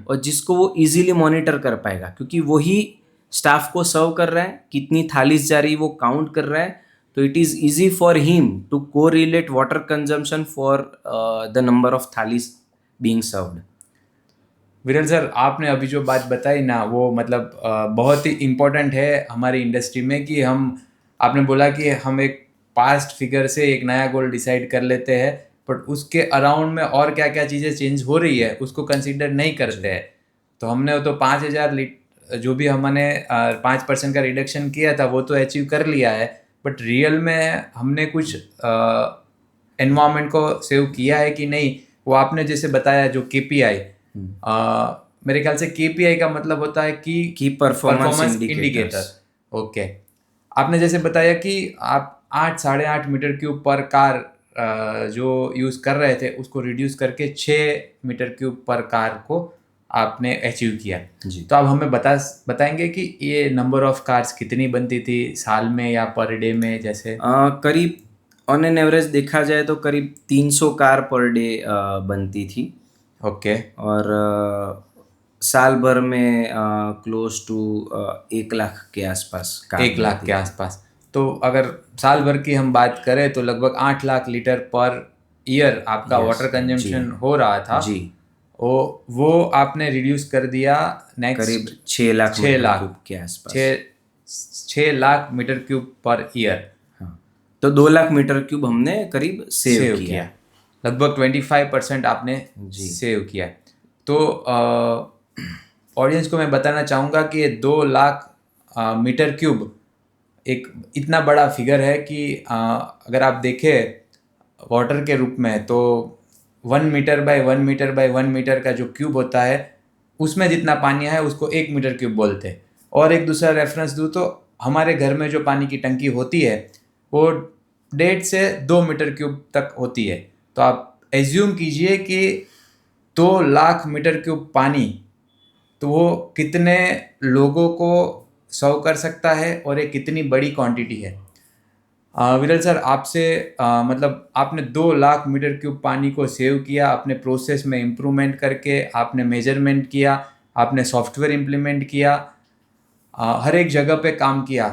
और जिसको वो इजीली मॉनिटर कर पाएगा, क्योंकि वही स्टाफ को सर्व कर रहा है, कितनी थालीज जा रही वो काउंट कर रहा है। तो it is easy for him to को relate water consumption for the number of thalis being served. Viral sir, आपने अभी जो बात बताई ना, वो मतलब बहुत ही इम्पोर्टेंट है हमारी इंडस्ट्री में कि आपने बोला कि हम एक पास्ट फिगर से एक नया गोल डिसाइड कर लेते हैं, बट उसके अराउंड में और क्या क्या चीज़ें चेंज हो रही है उसको कंसिडर नहीं करते हैं। तो हमने तो 5000 जो भी हमने 5% का रिडक्शन किया था वो तो अचीव कर लिया है, बट रियल में हमने कुछ एनवायरनमेंट को सेव किया है कि नहीं, वो आपने जैसे बताया जो केपीआई, मेरे ख्याल से केपीआई का मतलब होता है कि परफॉर्मेंस इंडिकेटर। ओके। आपने जैसे बताया कि आप 8 साढ़े 8 मीटर क्यूब पर कार जो यूज़ कर रहे थे उसको रिड्यूस करके 6 मीटर क्यूब पर कार को आपने अचीव किया जी। तो आप हमें बताएंगे कि ये नंबर ऑफ कार्स कितनी बनती थी साल में या पर डे में? जैसे करीब ऑन एन एवरेज देखा जाए तो करीब 300 कार पर डे बनती थी। ओके। और साल भर में क्लोज टू 1 लाख के आसपास कार 1 लाख बनती के थी। आसपास। तो अगर साल भर की हम बात करें तो लगभग 8 लाख लीटर पर ईयर आपका Yes, वाटर कंजम्पशन जी। हो रहा था। जी। वो आपने रिड्यूस कर दिया करीब next 6 lakh 6 metre lakh cube के आसपास। 6 lakh metre cube per year हाँ, तो 2 लाख मीटर क्यूब हमने करीब सेव किया। लगभग 25% आपने जी। सेव किया। तो ऑडियंस को मैं बताना चाहूँगा कि ये 2 लाख मीटर क्यूब एक इतना बड़ा फिगर है कि अगर आप देखें वाटर के रूप में तो 1 मीटर बाय 1 मीटर का जो क्यूब होता है उसमें जितना पानी है उसको 1 मीटर क्यूब बोलते हैं। और एक दूसरा रेफरेंस दूँ तो हमारे घर में जो पानी की टंकी होती है वो 1.5 से 2 मीटर क्यूब तक होती है। तो आप एज्यूम कीजिए कि 2 लाख मीटर क्यूब पानी, तो वो कितने लोगों को सर्व कर सकता है और ये कितनी बड़ी क्वांटिटी है। विरल सर, आपसे मतलब आपने 2 लाख मीटर क्यूब पानी को सेव किया, अपने प्रोसेस में इम्प्रूवमेंट करके आपने मेजरमेंट किया, आपने सॉफ्टवेयर इम्प्लीमेंट किया, हर एक जगह पे काम किया।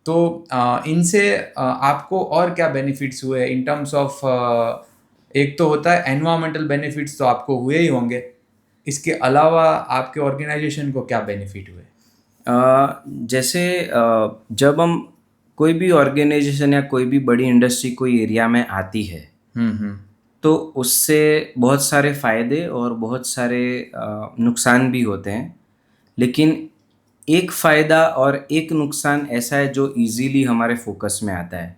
तो इनसे आपको और क्या बेनिफिट्स हुए इन टर्म्स ऑफ, एक तो होता है एनवायरमेंटल बेनिफिट्स तो आपको हुए ही होंगे, इसके अलावा आपके ऑर्गेनाइजेशन को क्या बेनिफिट हुए? जैसे जब हम कोई भी ऑर्गेनाइजेशन या कोई भी बड़ी इंडस्ट्री कोई एरिया में आती है तो उससे बहुत सारे फ़ायदे और बहुत सारे नुकसान भी होते हैं। लेकिन एक फ़ायदा और एक नुकसान ऐसा है जो इजीली हमारे फोकस में आता है।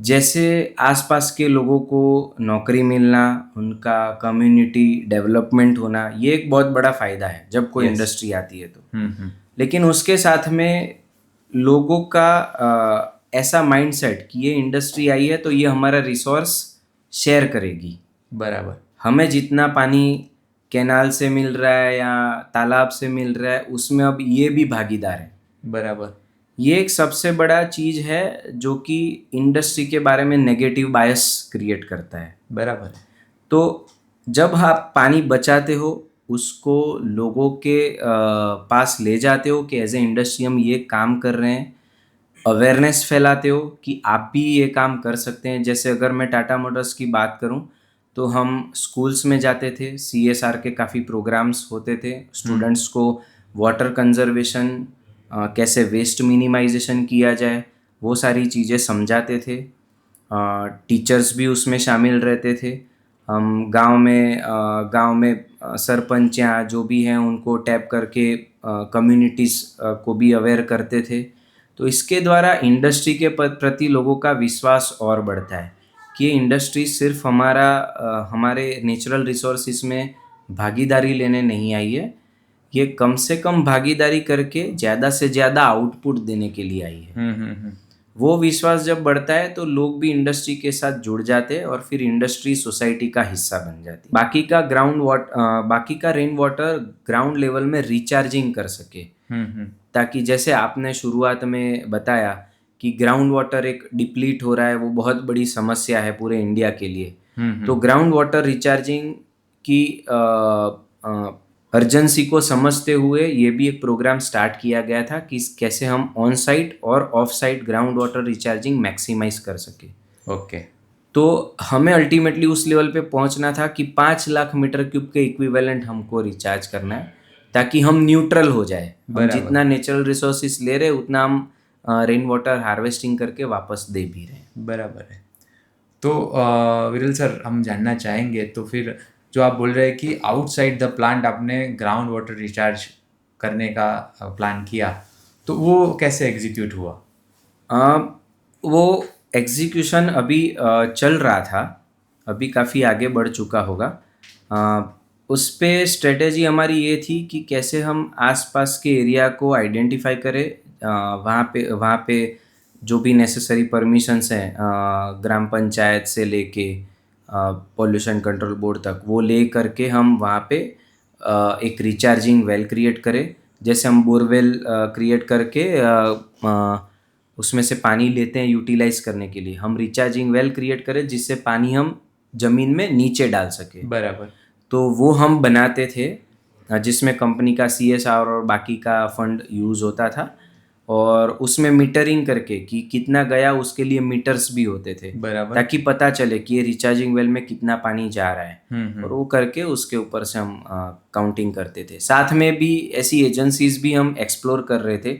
जैसे आसपास के लोगों को नौकरी मिलना, उनका कम्युनिटी डेवलपमेंट होना, ये एक बहुत बड़ा फ़ायदा है जब कोई Yes. इंडस्ट्री आती है तो। लेकिन उसके साथ में लोगों का ऐसा माइंडसेट कि ये इंडस्ट्री आई है तो ये हमारा रिसोर्स शेयर करेगी। बराबर। हमें जितना पानी कैनाल से मिल रहा है या तालाब से मिल रहा है उसमें अब ये भी भागीदार है। बराबर। ये एक सबसे बड़ा चीज़ है जो कि इंडस्ट्री के बारे में नेगेटिव बायस क्रिएट करता है। बराबर। तो जब आप पानी बचाते हो, उसको लोगों के पास ले जाते हो कि एज ए इंडस्ट्री हम ये काम कर रहे हैं, अवेयरनेस फैलाते हो कि आप भी ये काम कर सकते हैं। जैसे अगर मैं टाटा मोटर्स की बात करूं तो हम स्कूल्स में जाते थे, CSR के काफ़ी प्रोग्राम्स होते थे, स्टूडेंट्स को वाटर कंजर्वेशन, कैसे वेस्ट मिनिमाइजेशन किया जाए, वो सारी चीज़ें समझाते थे। टीचर्स भी उसमें शामिल रहते थे। हम गांव में सरपंच या जो भी हैं उनको टैप करके कम्युनिटीज़ को भी अवेयर करते थे। तो इसके द्वारा इंडस्ट्री के प्रति लोगों का विश्वास और बढ़ता है कि ये इंडस्ट्री सिर्फ हमारे नेचुरल रिसोर्सेज में भागीदारी लेने नहीं आई है, ये कम से कम भागीदारी करके ज़्यादा से ज़्यादा आउटपुट देने के लिए आई है। वो विश्वास जब बढ़ता है तो लोग भी इंडस्ट्री के साथ जुड़ जाते हैं और फिर इंडस्ट्री सोसाइटी का हिस्सा बन जाती है। बाकी का रेन वाटर ग्राउंड लेवल में रिचार्जिंग कर सके, ताकि जैसे आपने शुरुआत में बताया कि ग्राउंड वाटर एक डिप्लीट हो रहा है, वो बहुत बड़ी समस्या है पूरे इंडिया के लिए। तो ग्राउंड वाटर रिचार्जिंग की अर्जेंसी को समझते हुए ये भी एक प्रोग्राम स्टार्ट किया गया था कि कैसे हम ऑन साइट और off site ground water recharging maximise कर सके। ओके। तो हमें अल्टीमेटली उस लेवल पे पहुंचना था कि 5 लाख मीटर क्यूब के इक्विवेलेंट हमको रिचार्ज करना है, ताकि हम न्यूट्रल हो जाए। हम जितना नेचुरल रिसोर्सेज ले रहे उतना हम रेन वाटर हार्वेस्टिंग करके वापस दे भी रहे हैं। बराबर है। तो विरल सर, हम जानना चाहेंगे तो फिर जो आप बोल रहे हैं कि आउटसाइड द प्लांट आपने ग्राउंड वाटर रिचार्ज करने का प्लान किया, तो वो कैसे एग्जीक्यूट हुआ? वो एग्जीक्यूशन अभी चल रहा था, अभी काफ़ी आगे बढ़ चुका होगा। उस पे स्ट्रेटेजी हमारी ये थी कि कैसे हम आसपास के एरिया को आइडेंटिफाई करें, वहाँ पे जो भी नेसेसरी परमिशंस हैं ग्राम पंचायत से लेके पॉल्यूशन कंट्रोल बोर्ड तक, वो ले करके हम वहाँ पे एक रिचार्जिंग वेल क्रिएट करें। जैसे हम बोरवेल क्रिएट करके उसमें से पानी लेते हैं यूटिलाइज करने के लिए, हम रिचार्जिंग वेल क्रिएट करें जिससे पानी हम ज़मीन में नीचे डाल सके। बराबर। तो वो हम बनाते थे, जिसमें कंपनी का CSR और बाकी का फंड यूज़ होता था, और उसमें मीटरिंग करके कि कितना गया उसके लिए मीटर्स भी होते थे, बराबर। ताकि पता चले कि ये रिचार्जिंग वेल में कितना पानी जा रहा है। और वो करके उसके ऊपर से हम काउंटिंग करते थे। साथ में भी ऐसी एजेंसीज भी हम एक्सप्लोर कर रहे थे,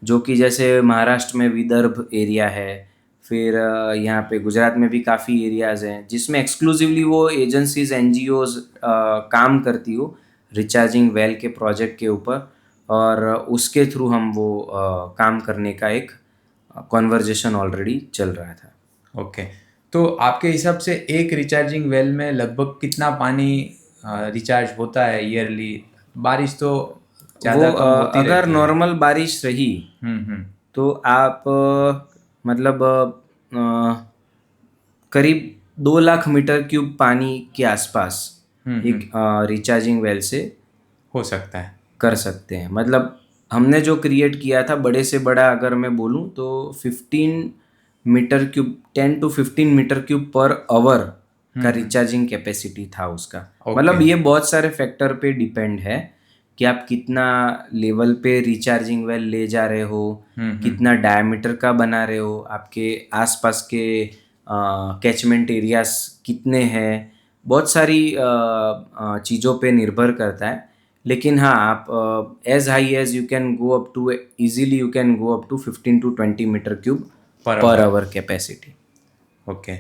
जो कि जैसे महाराष्ट्र में विदर्भ एरिया है, फिर यहाँ पे गुजरात में भी काफ़ी एरियाज़ हैं जिसमें एक्सक्लूसिवली वो एजेंसीज NGOs काम करती हो रिचार्जिंग वेल के प्रोजेक्ट के ऊपर, और उसके थ्रू हम वो काम करने का एक कॉन्वर्जेशन ऑलरेडी चल रहा था। ओके। तो आपके हिसाब से एक रिचार्जिंग वेल में लगभग कितना पानी रिचार्ज होता है ईयरली? बारिश तो ज़्यादा वो कम होती अगर रहती है। नॉर्मल बारिश रही तो आप मतलब करीब 2 लाख मीटर क्यूब पानी के आसपास एक रिचार्जिंग वेल से हो सकता है, कर सकते हैं। मतलब हमने जो क्रिएट किया था बड़े से बड़ा अगर मैं बोलूँ तो 15 metre cube 10 to 15 metre cube per hour का रिचार्जिंग कैपेसिटी था उसका। मतलब ये बहुत सारे फैक्टर पे डिपेंड है कि आप कितना लेवल पे रिचार्जिंग वेल ले जा रहे हो, कितना डायमीटर का बना रहे हो, आपके आसपास के कैचमेंट एरियाज कितने हैं, बहुत सारी चीज़ों पे निर्भर करता है। लेकिन हाँ, आप as high as you can go up to easily you can go up to 15 to 20 metre cube per hour capacity. Okay.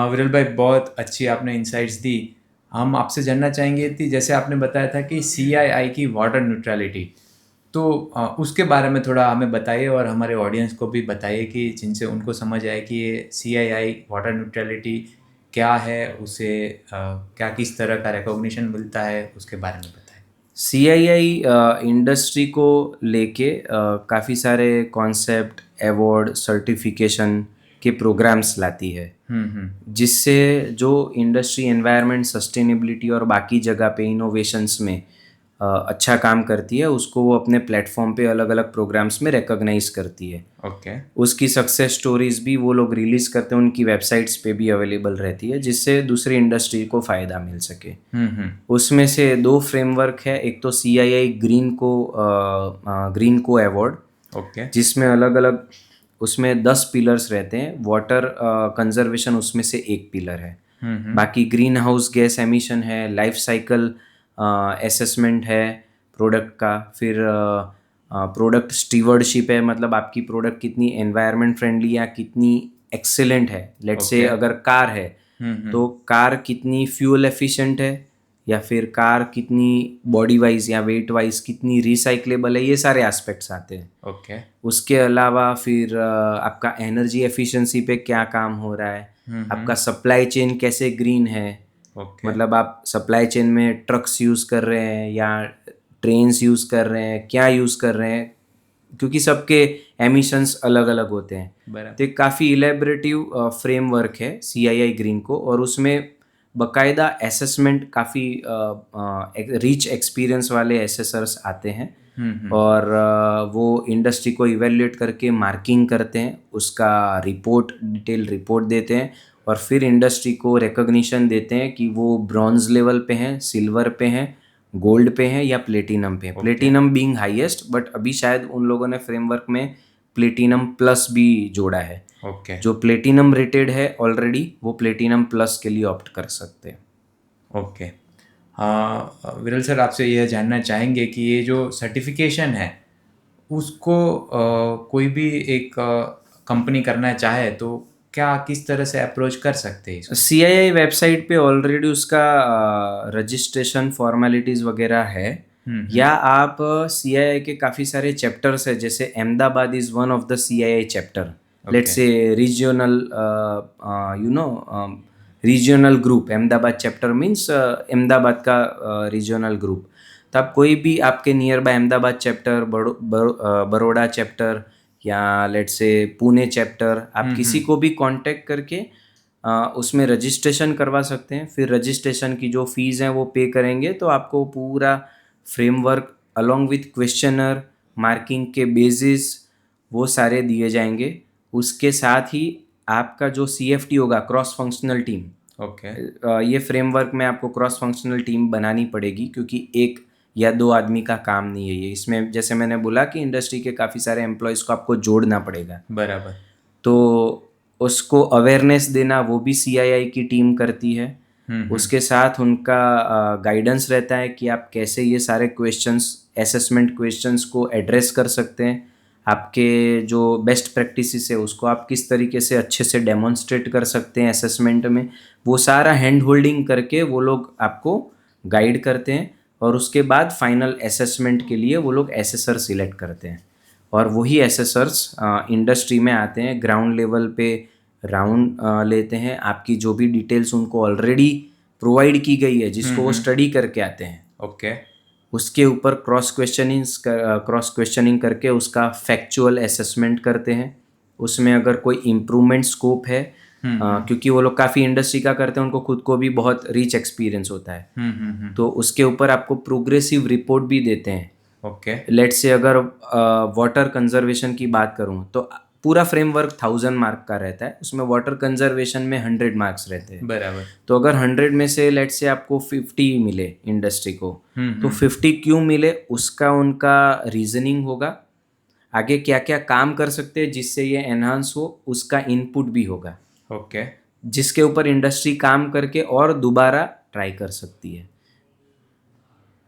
Viral भाई, बहुत अच्छी आपने इंसाइट्स दी। हम आपसे जानना चाहेंगे कि जैसे आपने बताया था कि CII की वाटर न्यूट्रलिटी, तो उसके बारे में थोड़ा हमें बताइए और हमारे ऑडियंस को भी बताइए कि जिनसे उनको समझ आए कि ये CII वाटर न्यूट्रलिटी क्या है, उसे क्या किस तरह का रिकॉग्निशन मिलता है, उसके बारे में बताइए। CII इंडस्ट्री को लेके काफ़ी सारे कॉन्सेप्ट, अवार्ड, सर्टिफिकेशन के प्रोग्राम्स लाती है, जिससे जो इंडस्ट्री एनवायरनमेंट, सस्टेनेबिलिटी और बाकी जगह पे इनोवेशंस में अच्छा काम करती है, उसको वो अपने प्लेटफॉर्म पे अलग अलग प्रोग्राम्स में रिकॉग्नाइज करती है। ओके। उसकी सक्सेस स्टोरीज भी वो लोग रिलीज करते हैं, उनकी वेबसाइट्स पे भी अवेलेबल रहती है, जिससे दूसरी इंडस्ट्री को फ़ायदा मिल सके। उसमें से 2 फ्रेमवर्क है, एक तो CII ग्रीन को अवार्ड, ओके, जिसमें अलग अलग उसमें 10 पिलर्स रहते हैं। वाटर कंजर्वेशन उसमें से एक पिलर है, बाकी ग्रीन हाउस गैस एमिशन है, लाइफ साइकिल असेसमेंट है, प्रोडक्ट का, फिर प्रोडक्ट स्टीवर्डशिप है, मतलब आपकी प्रोडक्ट कितनी एनवायरनमेंट फ्रेंडली या कितनी एक्सेलेंट है। Let's say Okay. अगर कार है हम्म। तो कार कितनी फ्यूल एफिशिएंट है, या फिर कार कितनी बॉडी वाइज या वेट वाइज कितनी रिसाइक्लेबल है, ये सारे एस्पेक्ट्स आते हैं। ओके। उसके अलावा फिर आपका एनर्जी एफिशिएंसी पे क्या काम हो रहा है, आपका सप्लाई चेन कैसे ग्रीन है, ओके। मतलब आप सप्लाई चेन में ट्रक्स यूज़ कर रहे हैं या ट्रेन्स यूज़ कर रहे हैं, क्या यूज़ कर रहे हैं, क्योंकि सबके एमिशंस अलग अलग होते हैं। बराबर। तो एक काफ़ी इलेबरेटिव फ्रेमवर्क है CII ग्रीन को, और उसमें बकायदा असेसमेंट, काफ़ी रिच एक्सपीरियंस वाले एसेसर्स आते हैं, और वो इंडस्ट्री को इवेल्युएट करके मार्किंग करते हैं, उसका रिपोर्ट, डिटेल रिपोर्ट देते हैं, और फिर इंडस्ट्री को रिकॉग्निशन देते हैं कि वो ब्रॉन्ज लेवल पे हैं, सिल्वर पे हैं, गोल्ड पे हैं या प्लेटिनम पे हैं। प्लेटिनम बीइंग हाईएस्ट, बट अभी शायद उन लोगों ने फ्रेमवर्क में प्लेटिनम प्लस भी जोड़ा है। ओके। जो प्लेटिनम रेटेड है ऑलरेडी, वो प्लेटिनम प्लस के लिए ऑप्ट कर सकते हैं। ओके। हाँ विरल सर, आपसे यह जानना चाहेंगे कि ये जो सर्टिफिकेशन है उसको कोई भी एक कंपनी करना चाहे तो क्या किस तरह से अप्रोच कर सकते हैं इसको? CII वेबसाइट पे ऑलरेडी उसका रजिस्ट्रेशन फॉर्मेलिटीज़ वगैरह है, या आप CII के काफ़ी सारे चैप्टर्स है, जैसे Ahmedabad is one of the CII chapter. Let's say regional regional group, Ahmedabad chapter means Ahmedabad का रीजनल ग्रुप। तो आप कोई भी आपके near by Ahmedabad chapter, Baroda chapter, या लेट्स से पुणे चैप्टर, आप किसी को भी कांटेक्ट करके उसमें रजिस्ट्रेशन करवा सकते हैं। फिर रजिस्ट्रेशन की जो फीस है वो पे करेंगे तो आपको पूरा framework along with questionnaire, marking के बेसिस, वो सारे दिए जाएंगे। उसके साथ ही आपका जो CFT होगा, क्रॉस फंक्शनल टीम, ओके। ये फ्रेमवर्क में आपको क्रॉस फंक्शनल टीम बनानी पड़ेगी, क्योंकि एक या दो आदमी का काम नहीं है ये। इसमें जैसे मैंने बोला कि इंडस्ट्री के काफ़ी सारे एम्प्लॉयज़ को आपको जोड़ना पड़ेगा, बराबर। तो उसको अवेयरनेस देना वो भी CII की टीम करती है। उसके साथ उनका गाइडेंस रहता है कि आप कैसे ये सारे क्वेश्चंस, असेसमेंट क्वेश्चंस को एड्रेस कर सकते हैं। आपके जो बेस्ट प्रैक्टिसेस है उसको आप किस तरीके से अच्छे से डेमोन्स्ट्रेट कर सकते हैं असेसमेंट में, वो सारा हैंड होल्डिंग करके वो लोग आपको गाइड करते हैं। और उसके बाद फाइनल असेसमेंट के लिए वो लोग एसेसर सिलेक्ट करते हैं, और वही एसेसर्स इंडस्ट्री में आते हैं, ग्राउंड लेवल पे राउंड लेते हैं। आपकी जो भी डिटेल्स उनको ऑलरेडी प्रोवाइड की गई है, जिसको वो स्टडी करके आते हैं, ओके। उसके ऊपर क्रॉस क्वेश्चनिंग करके उसका फैक्चुअल असेसमेंट करते हैं। उसमें अगर कोई इम्प्रूवमेंट स्कोप है, क्योंकि वो लोग काफ़ी इंडस्ट्री का करते हैं, उनको खुद को भी बहुत रिच एक्सपीरियंस होता है, तो उसके ऊपर आपको प्रोग्रेसिव रिपोर्ट भी देते हैं। ओके। लेट्स से अगर वाटर कंजर्वेशन की बात करूँ तो पूरा फ्रेमवर्क 1000 मार्क का रहता है, उसमें वाटर कंजर्वेशन में 100 मार्क्स रहते हैं। बराबर। तो अगर 100 में से लेट्स से आपको 50 मिले इंडस्ट्री को, तो 50 क्यों मिले उसका उनका रीजनिंग होगा, आगे क्या क्या काम कर सकते हैं जिससे ये एनहांस हो, उसका इनपुट भी होगा, ओके। जिसके ऊपर इंडस्ट्री काम करके और दोबारा ट्राई कर सकती है।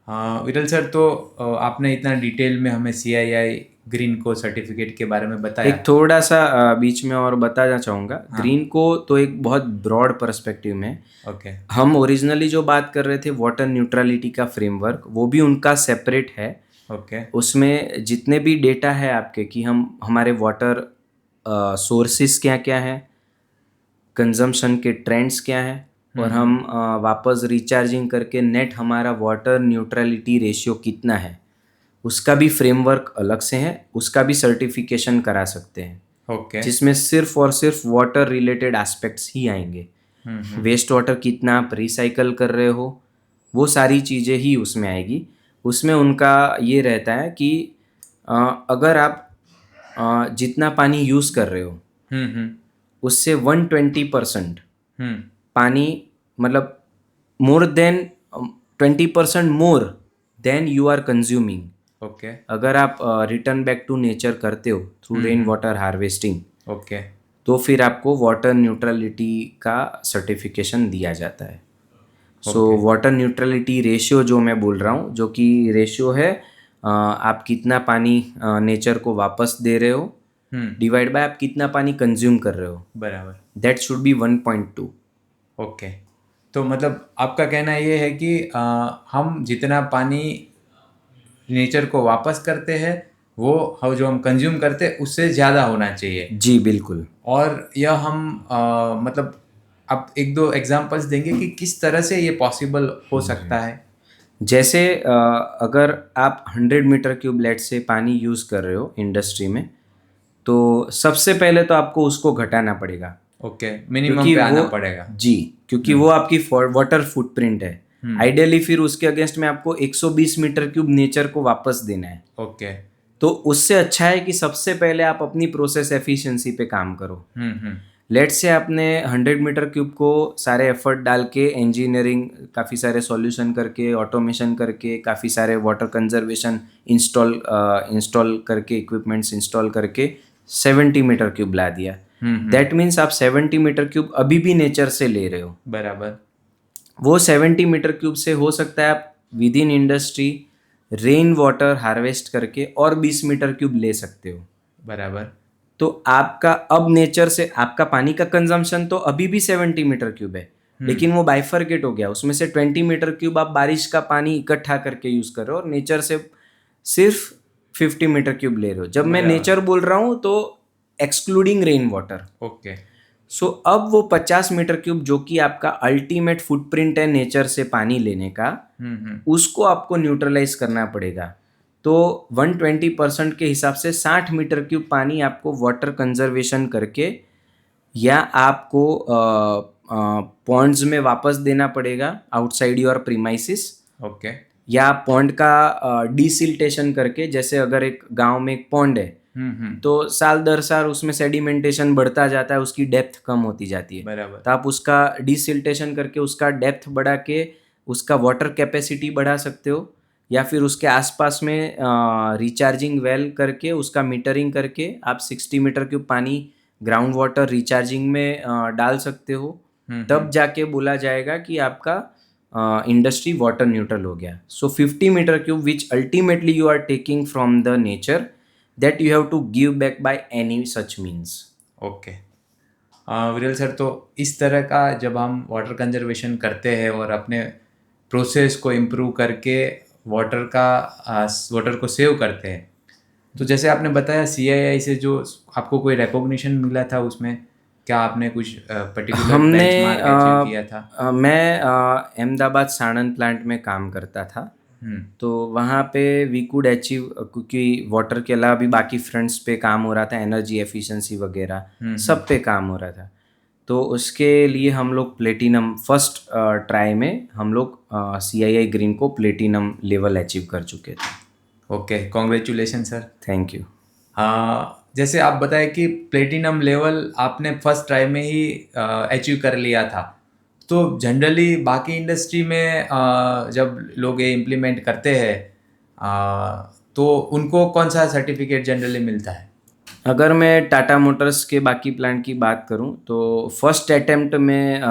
हाँ विरल सर, तो आपने इतना डिटेल में हमें CII ग्रीन को सर्टिफिकेट के बारे में बताया। एक थोड़ा सा बीच में और बताना चाहूँगा, ग्रीन को तो एक बहुत ब्रॉड पर्सपेक्टिव में, ओके। हम ओरिजिनली जो बात कर रहे थे वाटर न्यूट्रलिटी का फ्रेमवर्क, वो भी उनका सेपरेट है। ओके। उसमें जितने भी डेटा है आपके कि हम हमारे वाटर सोर्सेस क्या क्या हैं, कंजम्पशन के ट्रेंड्स क्या हैं, और हम वापस रिचार्जिंग करके नेट हमारा वाटर न्यूट्रलिटी रेशियो कितना है, उसका भी फ्रेमवर्क अलग से है, उसका भी सर्टिफिकेशन करा सकते हैं, ओके। जिसमें सिर्फ और सिर्फ वाटर रिलेटेड एस्पेक्ट्स ही आएंगे। वेस्ट वाटर कितना आप रिसाइकल कर रहे हो, वो सारी चीज़ें ही उसमें आएगी। उसमें उनका ये रहता है कि अगर आप जितना पानी यूज़ कर रहे हो उससे 120% पानी, मतलब more than 20% more than you are consuming, okay. अगर आप रिटर्न बैक टू नेचर करते हो through rain water harvesting, okay. तो फिर आपको वाटर न्यूट्रलिटी का सर्टिफिकेशन दिया जाता है। सो वाटर न्यूट्रलिटी रेशियो जो मैं बोल रहा हूँ, जो कि रेशियो है आप कितना पानी नेचर को वापस दे रहे हो डिवाइड बाय आप कितना पानी कंज्यूम कर रहे हो, बराबर। That should be 1.2। ओके, तो मतलब आपका कहना ये है कि हम जितना पानी नेचर को वापस करते हैं वो जो हम कंज्यूम करते हैं उससे ज़्यादा होना चाहिए। जी बिल्कुल। और यह हम मतलब आप एक दो एग्जांपल्स देंगे कि किस तरह से ये पॉसिबल हो सकता है? जैसे अगर आप 100 मीटर क्यूब लेट से पानी यूज़ कर रहे हो इंडस्ट्री में, तो सबसे पहले तो आपको उसको घटाना पड़ेगा, ओके, मिनिमम क्योंकि पे वो आना पड़ेगा। जी, क्योंकि वो आपकी वाटर फुटप्रिंट है। आइडियली फिर उसके अगेंस्ट में आपको 120 मीटर क्यूब नेचर को वापस देना है। ओके। तो उससे अच्छा है कि सबसे पहले आप अपनी प्रोसेस एफिशिएंसी पे काम करो। लेट से आपने 100 मीटर क्यूब को सारे एफर्ट डाल के इंजीनियरिंग काफ़ी सारे सॉल्यूशन करके ऑटोमेशन करके काफ़ी सारे वाटर कंजर्वेशन इंस्टॉल करके इक्विपमेंट्स इंस्टॉल करके 70 मीटर क्यूब ला दिया। दैट मीन्स आप 70 मीटर क्यूब अभी भी नेचर से ले रहे हो। बराबर। वो 70 मीटर क्यूब से हो सकता है आप with in industry rain water harvest करके और 20 मीटर क्यूब ले सकते हो। बराबर। तो आपका अब नेचर से आपका पानी का कंजम्पशन तो अभी भी 70 मीटर क्यूब है, लेकिन वो बाइफरकेट हो गया। उसमें से 20 मीटर क्यूब आप बारिश का पानी इकट्ठा करके यूज कर रहे हो और नेचर से सिर्फ 50 मीटर क्यूब ले रहे हो। जब मैं बराबर। नेचर बोल रहा हूँ तो एक्सक्लूडिंग रेन वाटर। ओके। सो अब वो 50 मीटर क्यूब जो कि आपका अल्टीमेट फुटप्रिंट है नेचर से पानी लेने का, उसको आपको न्यूट्रलाइज करना पड़ेगा। तो 120% के हिसाब से 60 मीटर क्यूब पानी आपको वाटर कंजर्वेशन करके या आपको पॉन्ड्स में वापस देना पड़ेगा आउटसाइड योर प्रीमाइसिस, ओके। या पॉन्ड का डिसिल्टेशन करके। जैसे अगर एक गांव में एक पॉन्ड है तो साल दर साल उसमें सेडिमेंटेशन बढ़ता जाता है, उसकी डेप्थ कम होती जाती है। बराबर। तो आप उसका डिसिल्टेशन करके उसका डेप्थ बढ़ा के उसका वाटर कैपेसिटी बढ़ा सकते हो, या फिर उसके आसपास में रिचार्जिंग वेल करके उसका मीटरिंग करके आप 60 मीटर क्यूब पानी ग्राउंड वाटर रिचार्जिंग में डाल सकते हो। तब जाके बोला जाएगा कि आपका इंडस्ट्री वाटर न्यूट्रल हो गया। So 50 metre cube which ultimately you are taking from the nature, that you have to give back by any such means। Okay. विरल सर, तो इस तरह का जब हम वाटर कंजर्वेशन करते हैं और अपने प्रोसेस को इम्प्रूव करके वाटर को सेव करते हैं, तो जैसे आपने बताया CII से जो आपको कोई रिकॉग्निशन मिला था, उसमें क्या आपने कुछ पर्टिकुलर हमने बेंचमार्क अचीव किया था? मैं अहमदाबाद साणंद प्लांट में काम करता था। तो वहाँ पे वी कुड अचीव, क्योंकि वाटर के अलावा भी बाकी फ्रंट्स पे काम हो रहा था, एनर्जी एफिशिएंसी वगैरह सब पे काम हो रहा था। तो उसके लिए हम लोग प्लेटिनम फर्स्ट ट्राई में हम लोग CII ग्रीन को प्लेटिनम लेवल अचीव कर चुके थे। Okay, congratulation sir. Thank you. जैसे आप बताए कि प्लेटिनम लेवल आपने फर्स्ट ट्राई में ही अचीव कर लिया था, तो जनरली बाकी इंडस्ट्री में जब लोग ये इम्प्लीमेंट करते हैं तो उनको कौन सा सर्टिफिकेट जनरली मिलता है? अगर मैं टाटा मोटर्स के बाकी प्लांट की बात करूं तो फर्स्ट अटेम्प्ट में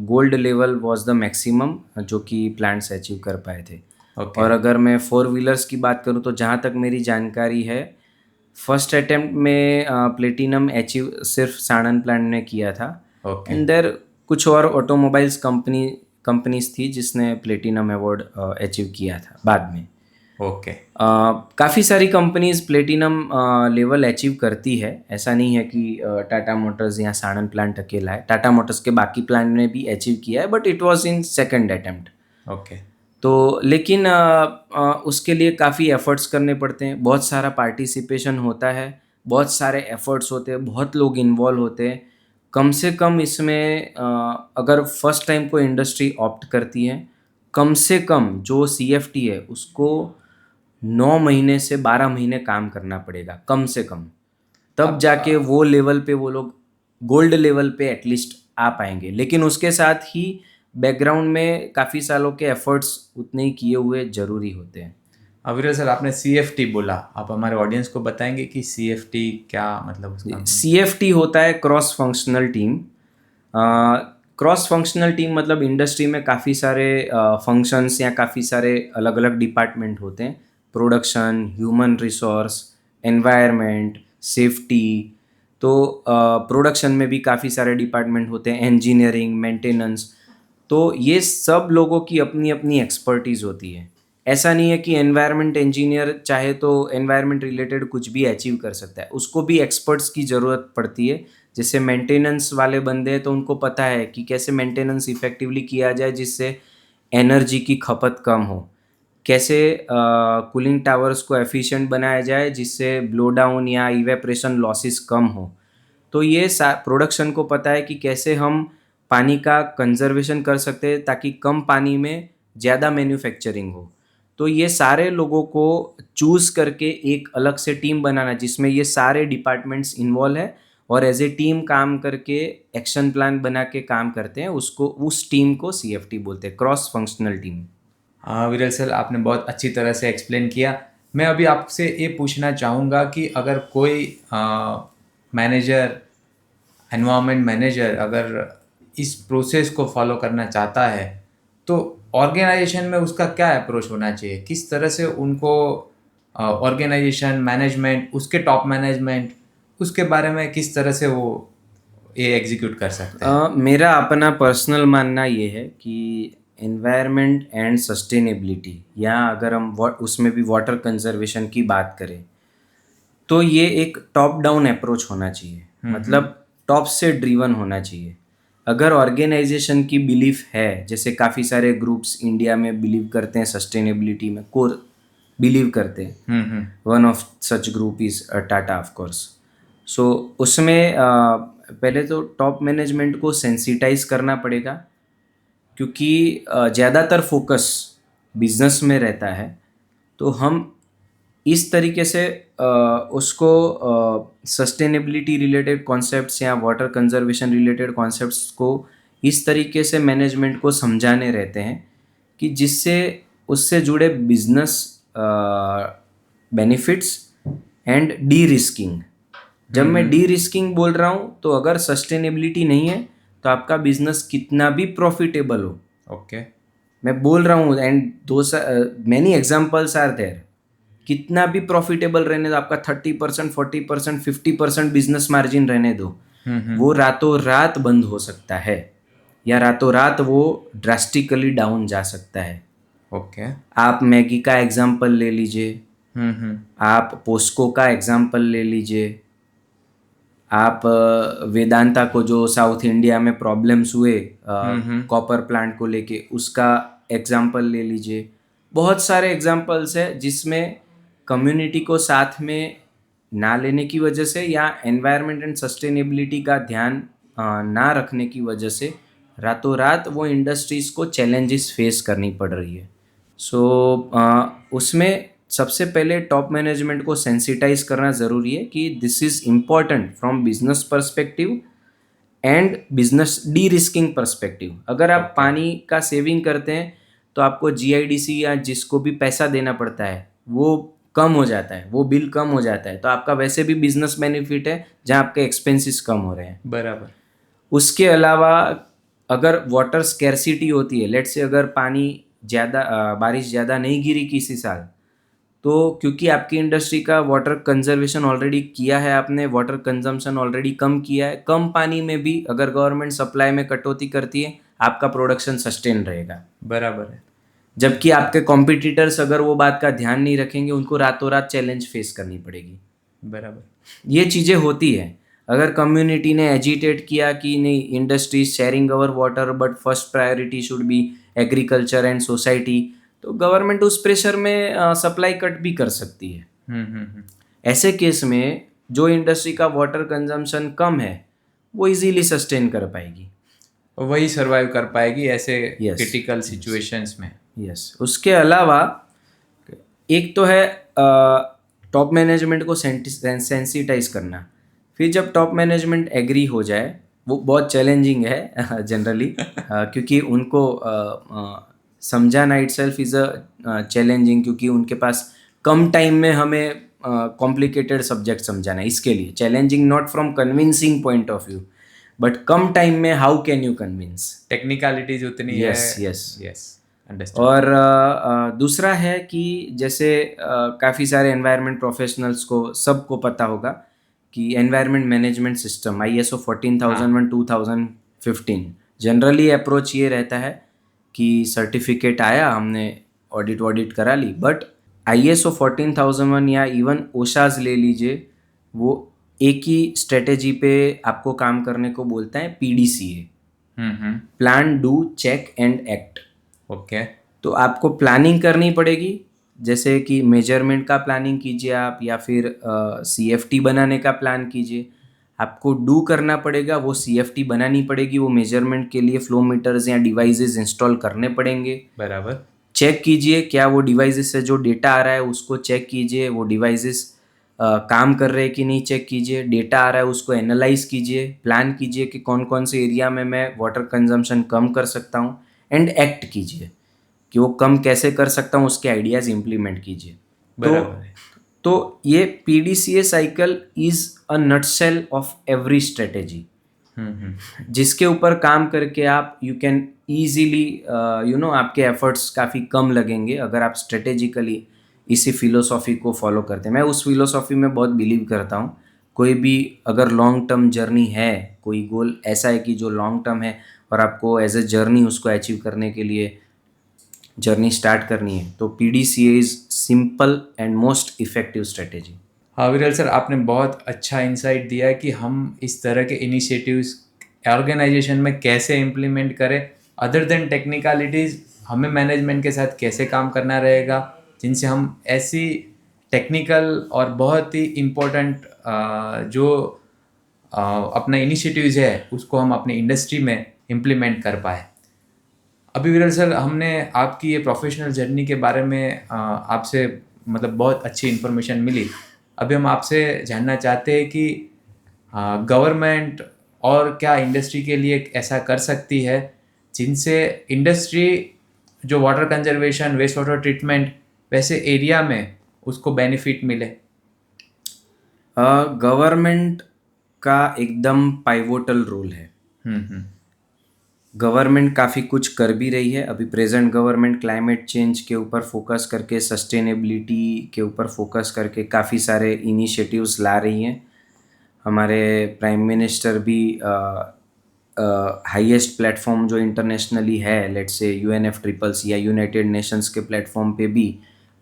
gold level was the maximum जो कि प्लांट्स अचीव कर पाए थे। Okay. और अगर मैं 4 व्हीलर्स की बात करूं तो जहां तक मेरी जानकारी है फर्स्ट अटेम्प्ट में प्लेटिनम अचीव सिर्फ साणंद प्लांट ने किया था। Okay. एंड देयर कुछ और ऑटोमोबाइल्स कंपनीज थी जिसने प्लेटिनम अवार्ड अचीव किया था बाद में। ओके। काफ़ी सारी कंपनीज प्लेटिनम लेवल अचीव करती है, ऐसा नहीं है कि टाटा मोटर्स या साणंद प्लांट अकेला है। टाटा मोटर्स के बाकी प्लांट ने भी अचीव किया है, but it was in second attempt. Okay. तो लेकिन उसके लिए काफ़ी एफर्ट्स करने पड़ते हैं, बहुत सारा पार्टिसिपेशन होता है, बहुत सारे एफर्ट्स होते हैं, बहुत लोग इन्वॉल्व होते हैं। कम से कम इसमें अगर फर्स्ट टाइम कोई इंडस्ट्री ऑप्ट करती है, कम से कम जो CFT है उसको 9 महीने से 12 महीने काम करना पड़ेगा कम से कम, तब जाके वो लेवल पे वो लोग गोल्ड लेवल पे एटलीस्ट आ पाएंगे। लेकिन उसके साथ ही बैकग्राउंड में काफ़ी सालों के एफर्ट्स उतने ही किए हुए जरूरी होते हैं। विरल सर, आपने CFT बोला, आप हमारे ऑडियंस को बताएंगे कि CFT क्या मतलब उसका? CFT होता है cross functional team. Cross functional team मतलब इंडस्ट्री में काफ़ी सारे फंक्शंस या काफ़ी सारे अलग अलग डिपार्टमेंट होते हैं। Production, human resource, environment, safety. तो प्रोडक्शन में भी काफ़ी सारे डिपार्टमेंट होते हैं, इंजीनियरिंग, मेंटेनेंस। तो ये सब लोगों की अपनी अपनी एक्सपर्टीज़ होती है। ऐसा नहीं है कि एनवायरनमेंट इंजीनियर चाहे तो एनवायरनमेंट रिलेटेड कुछ भी अचीव कर सकता है, उसको भी एक्सपर्ट्स की ज़रूरत पड़ती है। जैसे मेंटेनेंस वाले बंदे हैं तो उनको पता है कि कैसे मेंटेनेंस इफेक्टिवली किया जाए जिससे एनर्जी की खपत कम हो, कैसे कूलिंग टावर्स को एफिशिएंट बनाया जाए जिससे ब्लो डाउन या इवेपरेशन लॉसेस कम हो। तो ये प्रोडक्शन को पता है कि कैसे हम पानी का कंजर्वेशन कर सकते हैं ताकि कम पानी में ज़्यादा मैन्युफैक्चरिंग हो। तो ये सारे लोगों को चूज़ करके एक अलग से टीम बनाना जिसमें ये सारे डिपार्टमेंट्स इन्वॉल्व है और एज ए टीम काम करके एक्शन प्लान बना के काम करते हैं, उसको उस टीम को CFT बोलते हैं, क्रॉस फंक्शनल टीम। हाँ विरल सर, आपने बहुत अच्छी तरह से एक्सप्लेन किया। मैं अभी आपसे ये पूछना चाहूँगा कि अगर कोई मैनेजर, एनवायरनमेंट मैनेजर अगर इस प्रोसेस को फॉलो करना चाहता है तो ऑर्गेनाइजेशन में उसका क्या अप्रोच होना चाहिए? किस तरह से उनको ऑर्गेनाइजेशन मैनेजमेंट, उसके टॉप मैनेजमेंट, उसके बारे में किस तरह से वो ये एग्जीक्यूट कर सकते हैं? मेरा अपना पर्सनल मानना ये है कि एनवायरनमेंट एंड सस्टेनेबिलिटी, या अगर हम उसमें भी वाटर कंजर्वेशन की बात करें तो ये एक टॉप डाउन अप्रोच होना चाहिए। मतलब टॉप से ड्रिवन होना चाहिए। अगर ऑर्गेनाइजेशन की बिलीफ है, जैसे काफ़ी सारे ग्रुप्स इंडिया में बिलीव करते हैं सस्टेनेबिलिटी में, कोर बिलीव करते हैं। One of such group is Tata of course. So उसमें पहले तो टॉप मैनेजमेंट को सेंसिटाइज करना पड़ेगा, क्योंकि ज़्यादातर फोकस बिजनेस में रहता है। तो हम इस तरीके से उसको सस्टेनेबिलिटी रिलेटेड कॉन्सेप्ट्स या वाटर कंजर्वेशन रिलेटेड कॉन्सेप्ट्स को इस तरीके से मैनेजमेंट को समझाने रहते हैं कि जिससे उससे जुड़े business benefits and D risking. जब मैं डी रिस्किंग बोल रहा हूँ तो अगर सस्टेनेबिलिटी नहीं है तो आपका बिजनेस कितना भी प्रॉफिटेबल हो, ओके, मैं बोल रहा हूँ, एंड दो मैनी एग्जाम्पल्स आर देयर, कितना भी प्रॉफिटेबल रहने दो, आपका 30%, 40%, 50% बिजनेस मार्जिन रहने दो, वो रातों रात बंद हो सकता है या रातों रात वो ड्रास्टिकली डाउन जा सकता है। ओके। आप मैगी का एग्जाम्पल ले लीजिए, आप पोस्को का एग्जाम्पल ले लीजिए, आप वेदांता को जो साउथ इंडिया में प्रॉब्लम्स हुए कॉपर प्लांट को लेके, उसका एग्जाम्पल ले लीजिए। बहुत सारे एग्जाम्पल्स है जिसमें कम्युनिटी को साथ में ना लेने की वजह से या एनवायरनमेंट एंड सस्टेनेबिलिटी का ध्यान ना रखने की वजह से रातों रात वो इंडस्ट्रीज़ को चैलेंजेस फेस करनी पड़ रही है। सो उसमें सबसे पहले टॉप मैनेजमेंट को सेंसिटाइज करना ज़रूरी है कि this is important from business perspective and business D risking perspective. अगर आप पानी का सेविंग करते हैं तो आपको GIDC या जिसको भी पैसा देना पड़ता है वो कम हो जाता है, वो बिल कम हो जाता है, तो आपका वैसे भी बिजनेस बेनिफिट है जहाँ आपके एक्सपेंसेस कम हो रहे हैं। बराबर। उसके अलावा अगर वाटर स्कैरसिटी होती है, लेट्स से अगर पानी ज़्यादा बारिश ज़्यादा नहीं गिरी किसी साल, तो क्योंकि आपकी इंडस्ट्री का वाटर कंजर्वेशन ऑलरेडी किया है आपने, वाटर कंजम्पशन ऑलरेडी कम किया है, कम पानी में भी अगर गवर्नमेंट सप्लाई में कटौती करती है आपका प्रोडक्शन सस्टेन रहेगा। बराबर है। जबकि आपके कॉम्पिटिटर्स अगर वो बात का ध्यान नहीं रखेंगे, उनको रातों रात चैलेंज फेस करनी पड़ेगी। बराबर। ये चीज़ें होती है। अगर कम्युनिटी ने एजिटेट किया कि नहीं, industry sharing our water but first priority should be agriculture and society, तो गवर्नमेंट उस प्रेशर में सप्लाई कट भी कर सकती है। ऐसे केस में जो इंडस्ट्री का वाटर कंजम्पशन कम है वो इजीली सस्टेन कर पाएगी, वही सरवाइव कर पाएगी ऐसे Yes. क्रिटिकल सिचुएशंस में। यस। उसके अलावा एक तो है टॉप मैनेजमेंट को सेंसिटाइज करना। फिर जब टॉप मैनेजमेंट एग्री हो जाए, वो बहुत चैलेंजिंग है जनरली क्योंकि उनको समझाना इटसेल्फ इज़ अ चैलेंजिंग, क्योंकि उनके पास कम टाइम में हमें कॉम्प्लिकेटेड सब्जेक्ट समझाना है। इसके लिए challenging not from convincing point of view, but कम टाइम में how can you convince. Technicalities उतनी है। Yes yes. Yes, understood. और दूसरा है कि जैसे काफ़ी सारे एनवायरनमेंट प्रोफेशनल्स को सबको पता होगा कि environment management system ISO 14001 2015 generally approach ये रहता है कि सर्टिफिकेट आया, हमने ऑडिट करा ली, बट ISO 14001 या इवन ओशाज ले लीजिए, वो एक ही स्ट्रेटेजी पे आपको काम करने को बोलता है, PDCA, plan do check and act. Okay. तो आपको प्लानिंग करनी पड़ेगी, जैसे कि मेजरमेंट का प्लानिंग कीजिए आप, या फिर CFT बनाने का प्लान कीजिए। आपको डू करना पड़ेगा, वो CFT बनानी पड़ेगी, वो मेजरमेंट के लिए फ्लो मीटर्स या डिवाइसेस इंस्टॉल करने पड़ेंगे। बराबर। चेक कीजिए क्या वो डिवाइसेस से जो डेटा आ रहा है उसको चेक कीजिए, वो डिवाइसेस काम कर रहे हैं कि नहीं चेक कीजिए, डेटा आ रहा है उसको एनालाइज कीजिए, प्लान कीजिए कि कौन कौन से एरिया में मैं वाटर कंजम्पशन कम कर सकता हूँ, एंड एक्ट कीजिए कि वो कम कैसे कर सकता हूँ, उसके आइडियाज़ इम्प्लीमेंट कीजिए। बराबर है। तो ये PDCA cycle is a nutshell of every strategy, जिसके ऊपर काम करके आप यू कैन ईजीली आपके एफर्ट्स काफ़ी कम लगेंगे अगर आप स्ट्रेटेजिकली इसी फिलोसॉफी को फॉलो करते हैं। मैं उस फिलोसॉफी में बहुत बिलीव करता हूँ। कोई भी अगर लॉन्ग टर्म जर्नी है, कोई गोल ऐसा है कि जो लॉन्ग टर्म है और आपको एज ए जर्नी उसको अचीव करने के लिए जर्नी स्टार्ट करनी है, तो PDCA is simple and most effective strategy. हाँ विरल सर, आपने बहुत अच्छा इंसाइट दिया है कि हम इस तरह के इनिशिएटिव्स ऑर्गेनाइजेशन में कैसे इम्प्लीमेंट करें। अदर देन टेक्निकलिटीज़, हमें मैनेजमेंट के साथ कैसे काम करना रहेगा, जिनसे हम ऐसी टेक्निकल और बहुत ही इम्पोर्टेंट जो अपना इनिशिएटिव्स है उसको हम अपनी इंडस्ट्री में इम्प्लीमेंट कर पाए। अभी विरल सर, हमने आपकी ये प्रोफेशनल जर्नी के बारे में आपसे मतलब बहुत अच्छी इन्फॉर्मेशन मिली। अभी हम आपसे जानना चाहते हैं कि गवर्नमेंट और क्या इंडस्ट्री के लिए ऐसा कर सकती है जिनसे इंडस्ट्री जो water conservation, waste water treatment वैसे एरिया में उसको बेनिफिट मिले। गवर्नमेंट का एकदम पाइवोटल रोल है। गवर्नमेंट काफ़ी कुछ कर भी रही है। अभी प्रेजेंट गवर्नमेंट क्लाइमेट चेंज के ऊपर फोकस करके, सस्टेनेबिलिटी के ऊपर फोकस करके काफ़ी सारे इनिशिएटिव्स ला रही हैं। हमारे प्राइम मिनिस्टर भी हाईएस्ट प्लेटफॉर्म जो इंटरनेशनली है, लेट्स से UNFCCC या यूनाइटेड नेशंस के प्लेटफॉर्म पे भी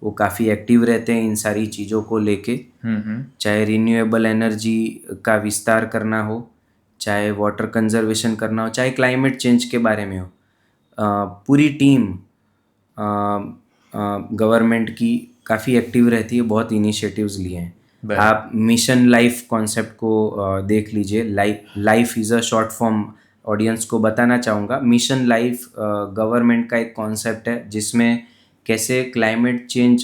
वो काफ़ी एक्टिव रहते हैं इन सारी चीज़ों को लेके। चाहे रिन्यूएबल एनर्जी का विस्तार करना हो, चाहे वाटर कंजर्वेशन करना हो, चाहे क्लाइमेट चेंज के बारे में हो, पूरी टीम गवर्नमेंट की काफ़ी एक्टिव रहती है, बहुत इनिशिएटिव्स लिए हैं। आप मिशन लाइफ कॉन्सेप्ट को देख लीजिए। Life is a short form, audience को बताना चाहूँगा। मिशन लाइफ गवर्नमेंट का एक कॉन्सेप्ट है जिसमें कैसे क्लाइमेट चेंज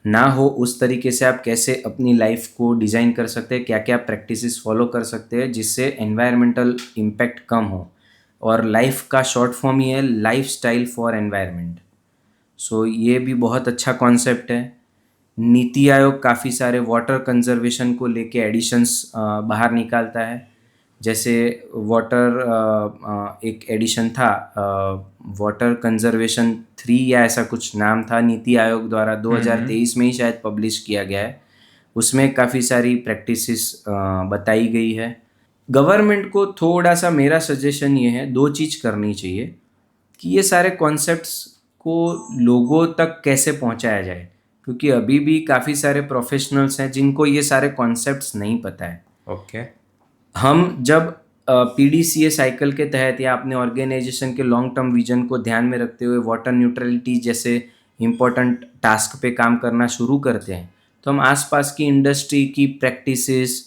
ना हो उस तरीके से आप कैसे अपनी लाइफ को डिज़ाइन कर सकते हैं, क्या क्या प्रैक्टिसेस फॉलो कर सकते हैं जिससे एनवायरमेंटल इम्पैक्ट कम हो। और लाइफ का शॉर्ट फॉर्म ही है लाइफ स्टाइल फॉर एनवायरनमेंट। सो ये भी बहुत अच्छा कॉन्सेप्ट है। नीति आयोग काफ़ी सारे वाटर कंजर्वेशन को लेके एडिशंस बाहर निकालता है। जैसे वाटर एक एडिशन था, वाटर कंजर्वेशन 3 या ऐसा कुछ नाम था, नीति आयोग द्वारा 2023 में ही शायद पब्लिश किया गया है। उसमें काफ़ी सारी प्रैक्टिसेस बताई गई है। गवर्नमेंट को थोड़ा सा मेरा सजेशन ये है, 2 चीज़ करनी चाहिए कि ये सारे कॉन्सेप्ट्स को लोगों तक कैसे पहुंचाया जाए, क्योंकि अभी भी काफ़ी सारे प्रोफेशनल्स हैं जिनको ये सारे कॉन्सेप्ट्स नहीं पता है। ओके। हम जब PDCA साइकिल के तहत या अपने ऑर्गेनाइजेशन के लॉन्ग टर्म विजन को ध्यान में रखते हुए वाटर न्यूट्रलिटी जैसे इम्पोर्टेंट टास्क पे काम करना शुरू करते हैं, तो हम आसपास की इंडस्ट्री की प्रैक्टिसेस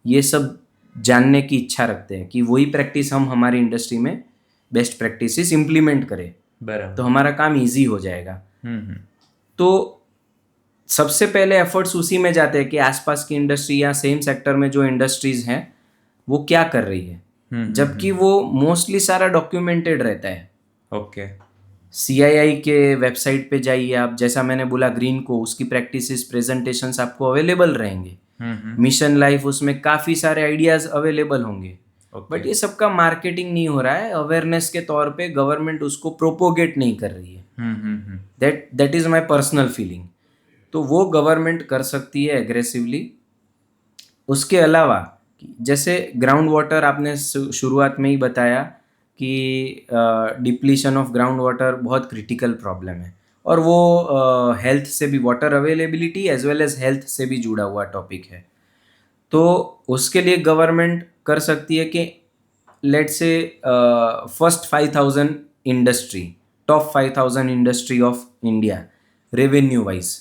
ये सब जानने की इच्छा रखते हैं कि वही प्रैक्टिस हम हमारी इंडस्ट्री में बेस्ट प्रैक्टिसेस इम्प्लीमेंट करें, तो हमारा काम ईजी हो जाएगा। तो सबसे पहले एफर्ट्स उसी में जाते हैं कि आसपास की इंडस्ट्री या सेम सेक्टर में जो इंडस्ट्रीज हैं वो क्या कर रही है, जबकि वो मोस्टली सारा डॉक्यूमेंटेड रहता है। ओके। CII के वेबसाइट पे जाइए आप, जैसा मैंने बोला ग्रीन को, उसकी प्रैक्टिसेस प्रेजेंटेशंस आपको अवेलेबल रहेंगे। मिशन लाइफ, उसमें काफ़ी सारे आइडियाज़ अवेलेबल होंगे। Okay. बट ये सबका मार्केटिंग नहीं हो रहा है, अवेयरनेस के तौर पे गवर्नमेंट उसको प्रोपोगेट नहीं कर रही है. That is my personal feeling. तो वो गवर्नमेंट कर सकती है एग्रेसिवली. उसके अलावा जैसे ग्राउंड वाटर आपने शुरुआत में ही बताया कि डिप्लीशन ऑफ ग्राउंड वाटर बहुत क्रिटिकल प्रॉब्लम है, और वो हेल्थ से भी, water availability as well as health से भी जुड़ा हुआ टॉपिक है. तो उसके लिए गवर्नमेंट कर सकती है कि let's say first 5,000 industry, top 5,000 industry of India revenue wise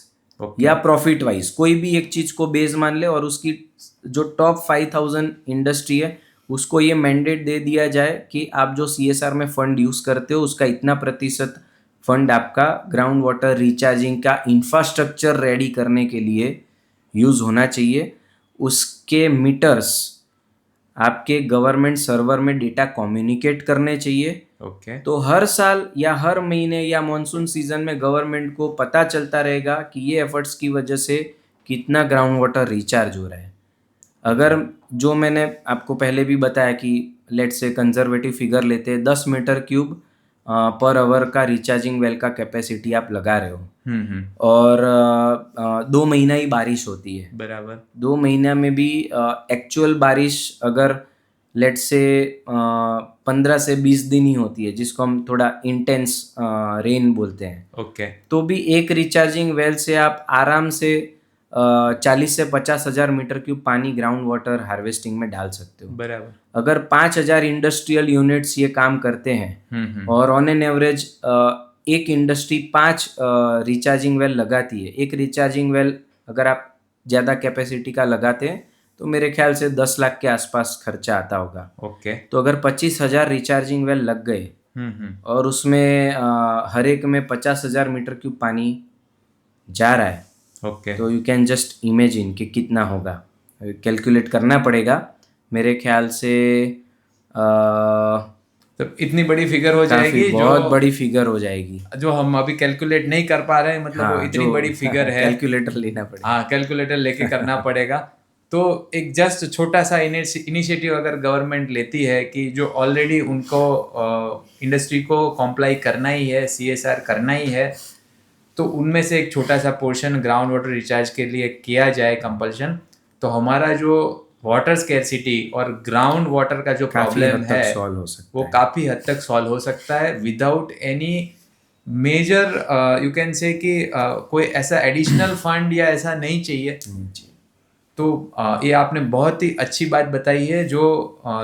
या प्रॉफिट वाइज कोई भी एक चीज को बेस मान ले, और उसकी जो टॉप 5,000 इंडस्ट्री है उसको ये मैंडेट दे दिया जाए कि आप जो CSR में फंड यूज करते हो उसका इतना प्रतिशत फंड आपका ग्राउंड वाटर रिचार्जिंग का इंफ्रास्ट्रक्चर रेडी करने के लिए यूज होना चाहिए. उसके मीटर्स आपके गवर्नमेंट सर्वर में डेटा कम्युनिकेट करने चाहिए. ओके. तो हर साल या हर महीने या मॉनसून सीजन में गवर्नमेंट को पता चलता रहेगा कि ये एफर्ट्स की वजह से कितना ग्राउंड वाटर रिचार्ज हो रहा है. अगर जो मैंने आपको पहले भी बताया कि लेट से कंजर्वेटिव फिगर लेते हैं, 10 मीटर क्यूब पर आवर का रिचार्जिंग वेल का कैपेसिटी आप लगा रहे हो, और 2 महीना ही बारिश होती है. बराबर. 2 महीना में भी एक्चुअल बारिश अगर लेट से 15 से 20 दिन ही होती है, जिसको हम थोड़ा इंटेंस रेन बोलते हैं. ओके. तो भी एक रिचार्जिंग वेल से आप आराम से 40 से 50 हजार मीटर क्यूब पानी ग्राउंड वाटर हार्वेस्टिंग में डाल सकते हो. बराबर. अगर 5,000 इंडस्ट्रियल यूनिट्स ये काम करते हैं, और ऑन एन एवरेज एक इंडस्ट्री 5 रिचार्जिंग वेल लगाती है. एक रिचार्जिंग वेल अगर आप ज़्यादा कैपेसिटी का लगाते हैं तो मेरे ख्याल से 10 लाख के आसपास खर्चा आता होगा. ओके. तो अगर 25,000 रिचार्जिंग वेल लग गए और उसमें हर एक में 50,000 मीटर क्यूब पानी जा रहा है, ओके. तो यू कैन जस्ट इमेजिन कि कितना होगा. कैलकुलेट करना पड़ेगा. मेरे ख्याल से तो इतनी बड़ी फिगर हो जाएगी, बहुत बड़ी फिगर हो जाएगी जो हम अभी कैलकुलेट नहीं कर पा रहे हैं. मतलब हाँ, वो इतनी बड़ी फिगर है, कैलकुलेटर लेना पड़ेगा. हाँ, कैलकुलेटर लेके करना पड़ेगा. तो एक जस्ट छोटा सा इनिशिएटिव अगर गवर्नमेंट लेती है कि जो ऑलरेडी उनको इंडस्ट्री को कॉम्प्लाई करना ही है, CSR करना ही है, तो उनमें से एक छोटा सा पोर्शन ग्राउंड वाटर रिचार्ज के लिए किया जाए कंपल्शन, तो हमारा जो वाटर स्केर्सिटी और ग्राउंड वाटर का जो प्रॉब्लम है वो काफ़ी हद तक सॉल्व हो सकता है without any major you can say कि कोई ऐसा एडिशनल फंड या ऐसा नहीं चाहिए. तो ये आपने बहुत ही अच्छी बात बताई है जो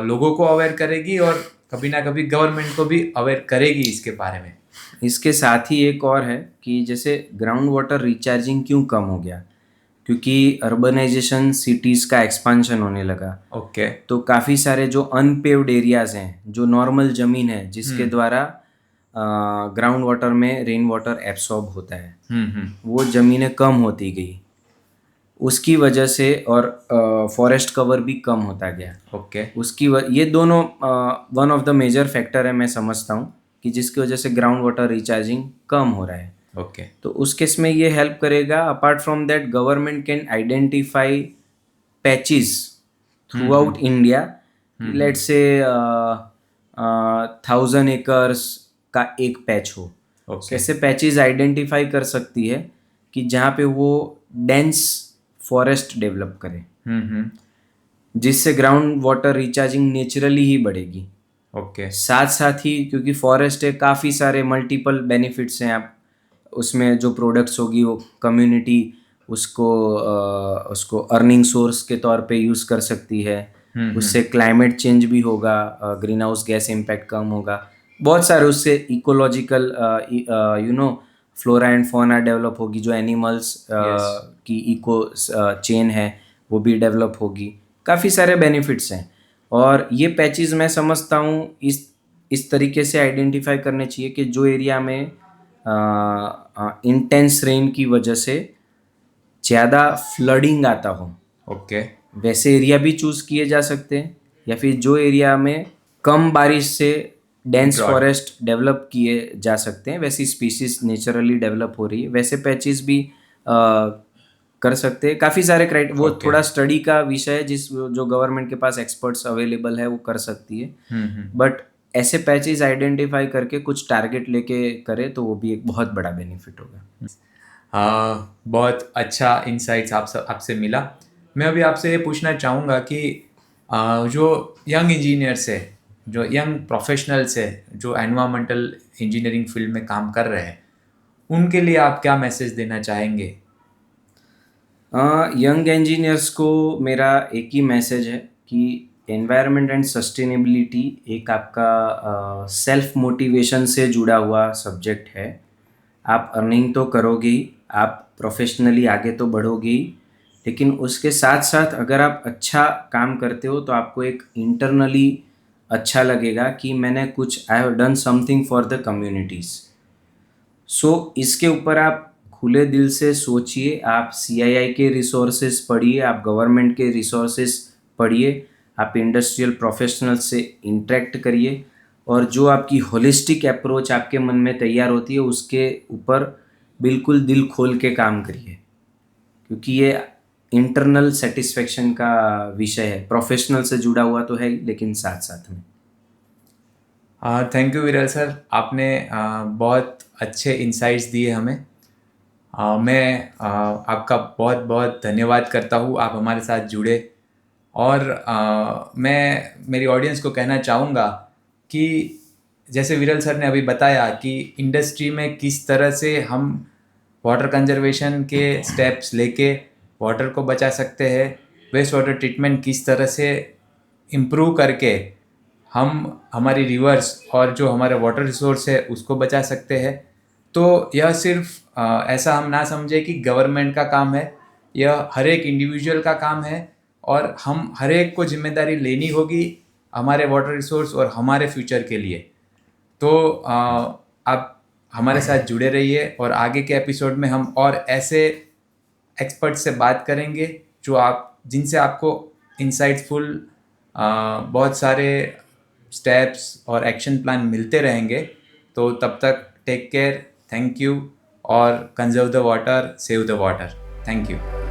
लोगों को अवेयर करेगी और कभी ना कभी गवर्नमेंट को भी अवेयर करेगी इसके बारे में. इसके साथ ही एक और है कि जैसे ग्राउंड वाटर रिचार्जिंग क्यों कम हो गया, क्योंकि अर्बनाइजेशन, सिटीज़ का एक्सपांशन होने लगा. ओके. तो काफ़ी सारे जो अनपेव्ड एरियाज़ हैं, जो नॉर्मल ज़मीन है जिसके द्वारा ग्राउंड वाटर में रेन वाटर एब्सॉर्ब होता है, वो ज़मीनें कम होती गई. उसकी वजह से और फॉरेस्ट कवर भी कम होता गया. ओके. ये दोनों one of the major factor है, मैं समझता हूँ, कि जिसकी वजह से ग्राउंड वाटर रिचार्जिंग कम हो रहा है. ओके. तो उस केस में ये हेल्प करेगा. Apart from that government can identify patches through out India. Let's say 1,000 acres का एक पैच हो. कैसे पैचेस आइडेंटिफाई कर सकती है कि जहाँ पे वो डेंस फॉरेस्ट डेवलप करे, जिससे ग्राउंड वाटर रिचार्जिंग नेचुरली ही बढ़ेगी. ओके. साथ साथ ही क्योंकि फॉरेस्ट है, काफ़ी सारे मल्टीपल बेनिफिट्स हैं. आप उसमें जो प्रोडक्ट्स होगी वो कम्युनिटी उसको अर्निंग सोर्स के तौर पे यूज़ कर सकती है. उससे क्लाइमेट चेंज भी होगा, ग्रीन हाउस गैस इम्पैक्ट कम होगा. बहुत सारे उससे ecological flora and fauna develop होगी. जो एनिमल्स की इको चेन है वो भी डेवलप होगी. काफ़ी सारे बेनिफिट्स हैं. और ये पैचेस मैं समझता हूँ इस तरीके से आइडेंटिफाई करने चाहिए कि जो एरिया में इंटेंस रेन की वजह से ज़्यादा फ्लडिंग आता हो, ओके, वैसे एरिया भी चूज़ किए जा सकते हैं. या फिर जो एरिया में कम बारिश से डेंस फॉरेस्ट डेवलप किए जा सकते हैं, वैसी स्पीसीज नेचुरली डेवलप हो रही है, वैसे पैचेस भी कर सकते हैं। काफ़ी सारे वो Okay. थोड़ा स्टडी का विषय है, जो गवर्नमेंट के पास एक्सपर्ट्स अवेलेबल है वो कर सकती है। बट ऐसे पैचेस आइडेंटिफाई करके कुछ टारगेट लेके करे तो वो भी एक बहुत बड़ा बेनिफिट होगा। बहुत अच्छा इंसाइट्स आपसे मिला। मैं अभी आपसे ये पूछना चाहूँगा कि जो यंग इंजीनियर्स है, जो यंग प्रोफेशनल्स है, जो एनवायरमेंटल इंजीनियरिंग फील्ड में काम कर रहे हैं, उनके लिए आप क्या मैसेज देना चाहेंगे? यंग इंजीनियर्स को मेरा एक ही मैसेज है कि एनवायरनमेंट एंड सस्टेनेबिलिटी एक आपका सेल्फ मोटिवेशन से जुड़ा हुआ सब्जेक्ट है। आप अर्निंग तो करोगे ही, आप प्रोफेशनली आगे तो बढ़ोगे ही, लेकिन उसके साथ साथ अगर आप अच्छा काम करते हो तो आपको एक इंटरनली अच्छा लगेगा कि मैंने कुछ I have done something for the communities. So इसके ऊपर आप खुले दिल से सोचिए। आप सीआईआई के रिसोर्सेज पढ़िए, आप गवर्नमेंट के रिसोर्सेज पढ़िए, आप इंडस्ट्रियल प्रोफेशनल से इंटरेक्ट करिए, और जो आपकी होलिस्टिक अप्रोच आपके मन में तैयार होती है उसके ऊपर बिल्कुल दिल खोल के काम करिए, क्योंकि ये इंटरनल सेटिस्फेक्शन का विषय है। प्रोफेशनल से जुड़ा हुआ तो है ही, लेकिन साथ साथ में। थैंक यू विरल सर, आपने बहुत अच्छे इंसाइट्स दिए हमें। मैं आपका बहुत बहुत धन्यवाद करता हूँ, आप हमारे साथ जुड़े। और मैं मेरी ऑडियंस को कहना चाहूँगा कि जैसे विरल सर ने अभी बताया कि इंडस्ट्री में किस तरह से हम वाटर कंजर्वेशन के स्टेप्स लेके वाटर को बचा सकते हैं, वेस्ट वाटर ट्रीटमेंट किस तरह से इम्प्रूव करके हम हमारी रिवर्स और जो हमारा वाटर रिसोर्स है उसको बचा सकते हैं। तो यह सिर्फ ऐसा हम ना समझे कि गवर्नमेंट का काम है, यह हर एक इंडिविजुअल का काम है, और हम हर एक को जिम्मेदारी लेनी होगी हमारे वाटर रिसोर्स और हमारे फ्यूचर के लिए। तो आप हमारे साथ जुड़े रहिए, और आगे के एपिसोड में हम और ऐसे एक्सपर्ट से बात करेंगे जिनसे आपको इंसाइटफुल बहुत सारे स्टेप्स और एक्शन प्लान मिलते रहेंगे। तो तब तक टेक केयर, थैंक यू, और conserve the water, save the water. Thank you.